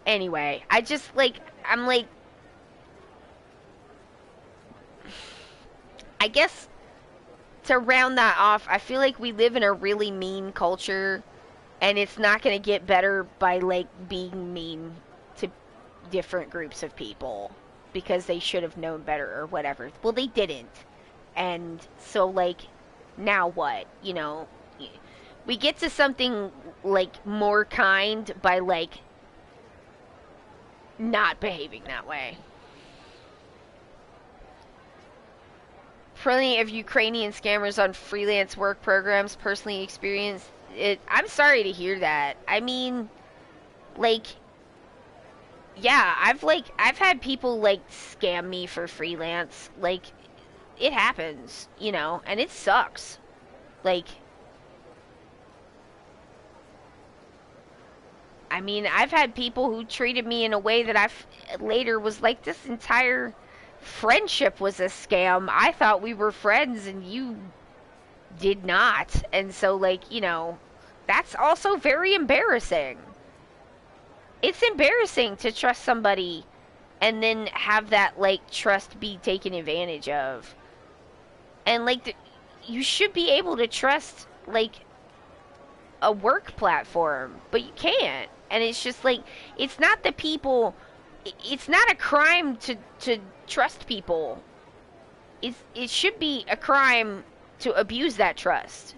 Anyway, I just, like, I'm like, I guess to round that off, I feel like we live in a really mean culture, and it's not going to get better by, like, being mean to different groups of people because they should have known better or whatever. Well, they didn't. And so, like, now what? You know, we get to something, like, more kind by, like, not behaving that way. Plenty of Ukrainian scammers on freelance work programs personally experienced it. I'm sorry to hear that. I mean, like, yeah, I've had people, like, scam me for freelance. Like, it happens, you know, and it sucks. Like, I mean, I've had people who treated me in a way that later was like, this entire friendship was a scam. I thought we were friends and you did not. And so, like, you know, that's also very embarrassing. It's embarrassing to trust somebody and then have that, like, trust be taken advantage of. And, like, you should be able to trust, like, a work platform, but you can't. And it's just like, it's not the people, it's not a crime to trust people. It should be a crime to abuse that trust.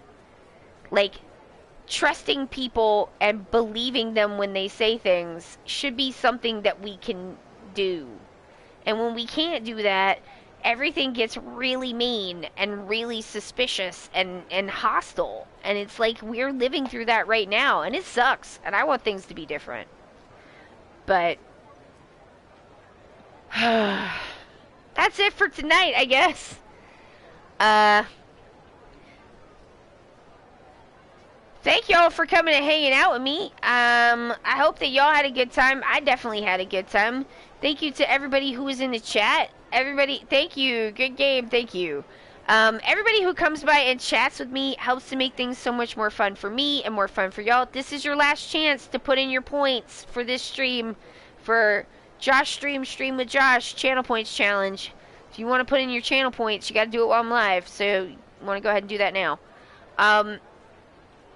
Like, trusting people and believing them when they say things should be something that we can do. And when we can't do that, everything gets really mean and really suspicious and hostile. And it's like we're living through that right now, and it sucks. And I want things to be different. But that's it for tonight, I guess. Thank y'all for coming and hanging out with me. I hope that y'all had a good time. I definitely had a good time. Thank you to everybody who was in the chat. Everybody, thank you. Good game. Thank you. Everybody who comes by and chats with me helps to make things so much more fun for me and more fun for y'all. This is your last chance to put in your points for this stream, for Josh Stream with Josh, Channel Points Challenge. If you want to put in your channel points, you got to do it while I'm live. So you want to go ahead and do that now.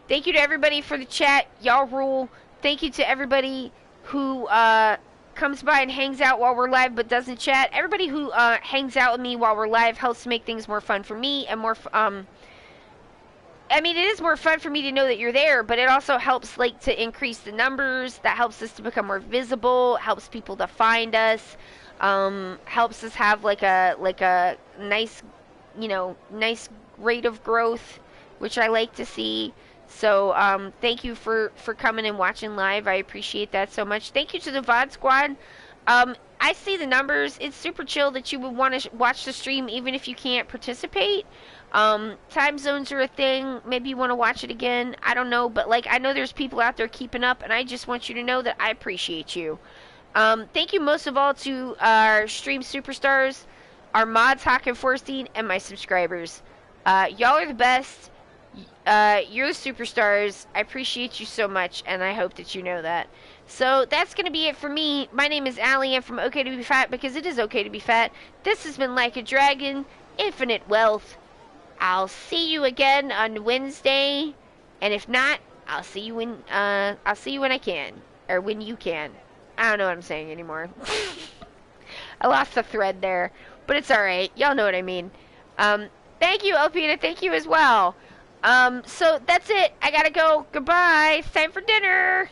Thank you to everybody for the chat. Y'all rule. Thank you to everybody who comes by and hangs out while we're live but doesn't chat. Everybody who hangs out with me while we're live helps to make things more fun for me and more I mean, it is more fun for me to know that you're there, but it also helps, like, to increase the numbers. That helps us to become more visible, helps people to find us, helps us have like a nice, you know, nice rate of growth, which I like to see. So thank you for coming and watching live. I appreciate that so much. Thank you to the VOD squad. I see the numbers. It's super chill that you would want to watch the stream even if you can't participate. Time zones are a thing. Maybe you want to watch it again. I don't know. But, like, I know there's people out there keeping up, and I just want you to know that I appreciate you. Thank you most of all to our stream superstars, our mods, Hawk and Forstein, and my subscribers. Y'all are the best. You're the superstars. I appreciate you so much, and I hope that you know that. So that's going to be it for me. My name is Allie. I'm from Ok2BeFat because it is okay to be fat. This has been Like a Dragon, Infinite Wealth. I'll see you again on Wednesday, and if not, I'll see you when I can, or when you can. I don't know what I'm saying anymore. I lost the thread there, but it's alright. Y'all know what I mean. Thank you, Elpina. Thank you as well. So that's it. I gotta go. Goodbye. It's time for dinner.